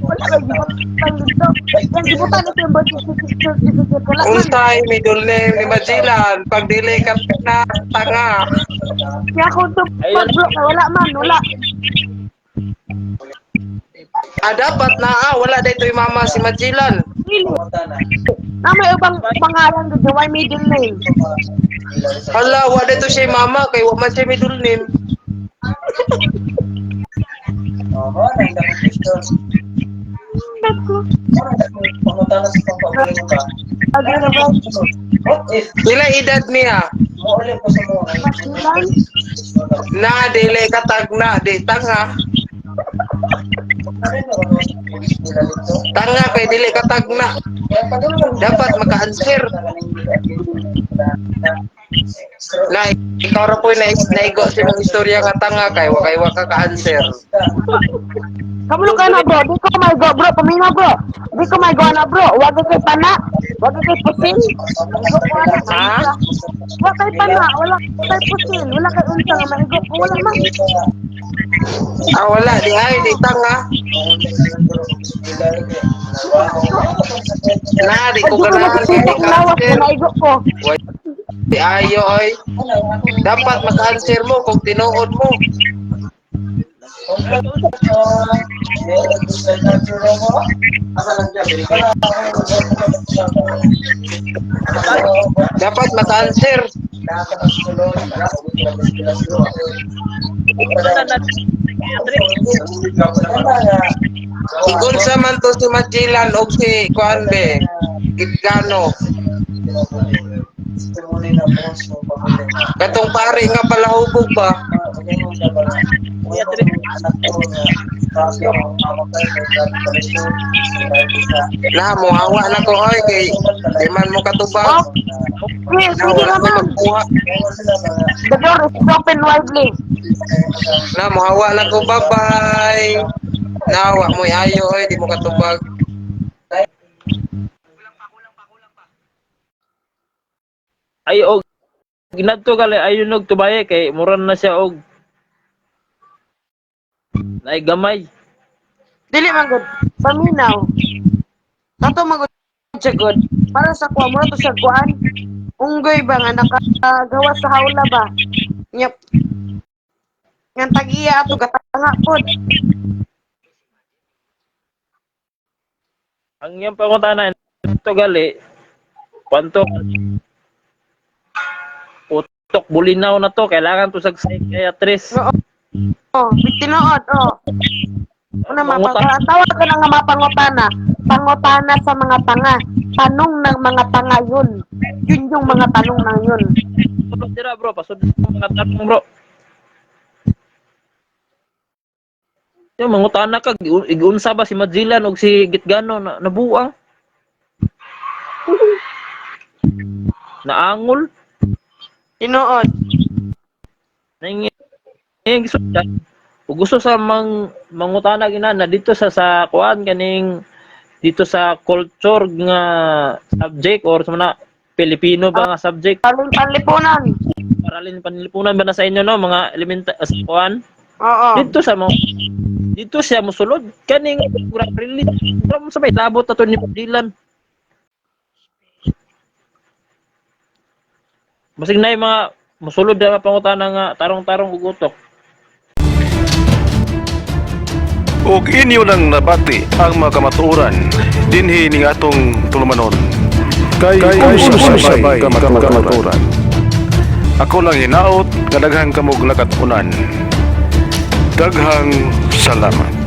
Wala ba gibutan dito? Yan gibutan ito yung birth certificate. Wala man. Unsay middle name ni Majilan? Pag dili ka na tanga. Kaya ako tubag bro. Wala man. Wala. Dapat na wala dito yung mama si Majilan. Really. Na may ibang pangalan dito. Why middle name? Hala, wala dito siya mama, kay wa man siya middle name. Lagi na ba? Pila edad niya? Masilan? Na, dili katag na, di tanga. Tanga kay dili katag na. Dapat maka-answer. Na, ikaw ra po naigo sa mong istorya nga tanga kay wa ka ka-answer. Kamulo ka na bro, di ko may go bro, pamina bro. Di ko may go na bro, wag kay pana, wag kay pusin. Ha? Wag kay pana, wala kay pusin, wala kay unsa nga maigo, wala man. Wala, di ay, di tanga. Na, di ko ganahan kay di Lawas ka-answer. na maigo ko. Di ayo oy. Dapat maka-answer mo kung tinuod mo. Dapat maka-answer. Igunsa man to si Majilan o si Kuanbe. Gitgano. Katong pare nga palahubog ba? Na, muhawa na ko oy kay di man mo katubag. Yes, Na, sige wala ko naman. magkuha. The door is open widely. Na, muhawa na ko, bye-bye. Nawa mo ayo oy, di mo katubag. Ay og ginadto gali ayon og tubaye kay muran na siya og nay gamay. Dili man gud. Paminaw. Tato man gud siya gud. Para sa kuha mo to sa kuan. Unggoy ba nga nakagawa sa hawla ba? Nyap. Ngan tag-iya ato gatanga pod. Ang iyang pangutana to gali kwanto utok bulinaw na to kailangan to sa psychiatrist. Oh, tinuod oh. Una tawag ka na nga mapangutana. Pangutana sa mga tanga. Tanong ng mga tanga yun. Yun yung mga tanong na yun. Pasod dira bro, pasod ang mga tanong bro. Yung mangutana ka igunsa ba si Majilan og si Gitgano na nabuang? Naangol Tinuod. nang gusto sa mangutana ginana dito sa kuan kaning dito sa culture nga subject or sa mga Pilipino ba nga subject Panlipunan. paralin panlipunan ba na sa inyo no mga kuan Oo. dito siya mosulod kaning release from sabay labot na to ni Dilan basig na yung mga mosulod na pangutana nga tarong-tarong ug utok. ug inyo nang nabati ang mga kamatuoran dinhi ning atong tulumanon kay usay kamatuoran. Ako lang hinaot nga daghang kamog lakatunan. Daghang salamat.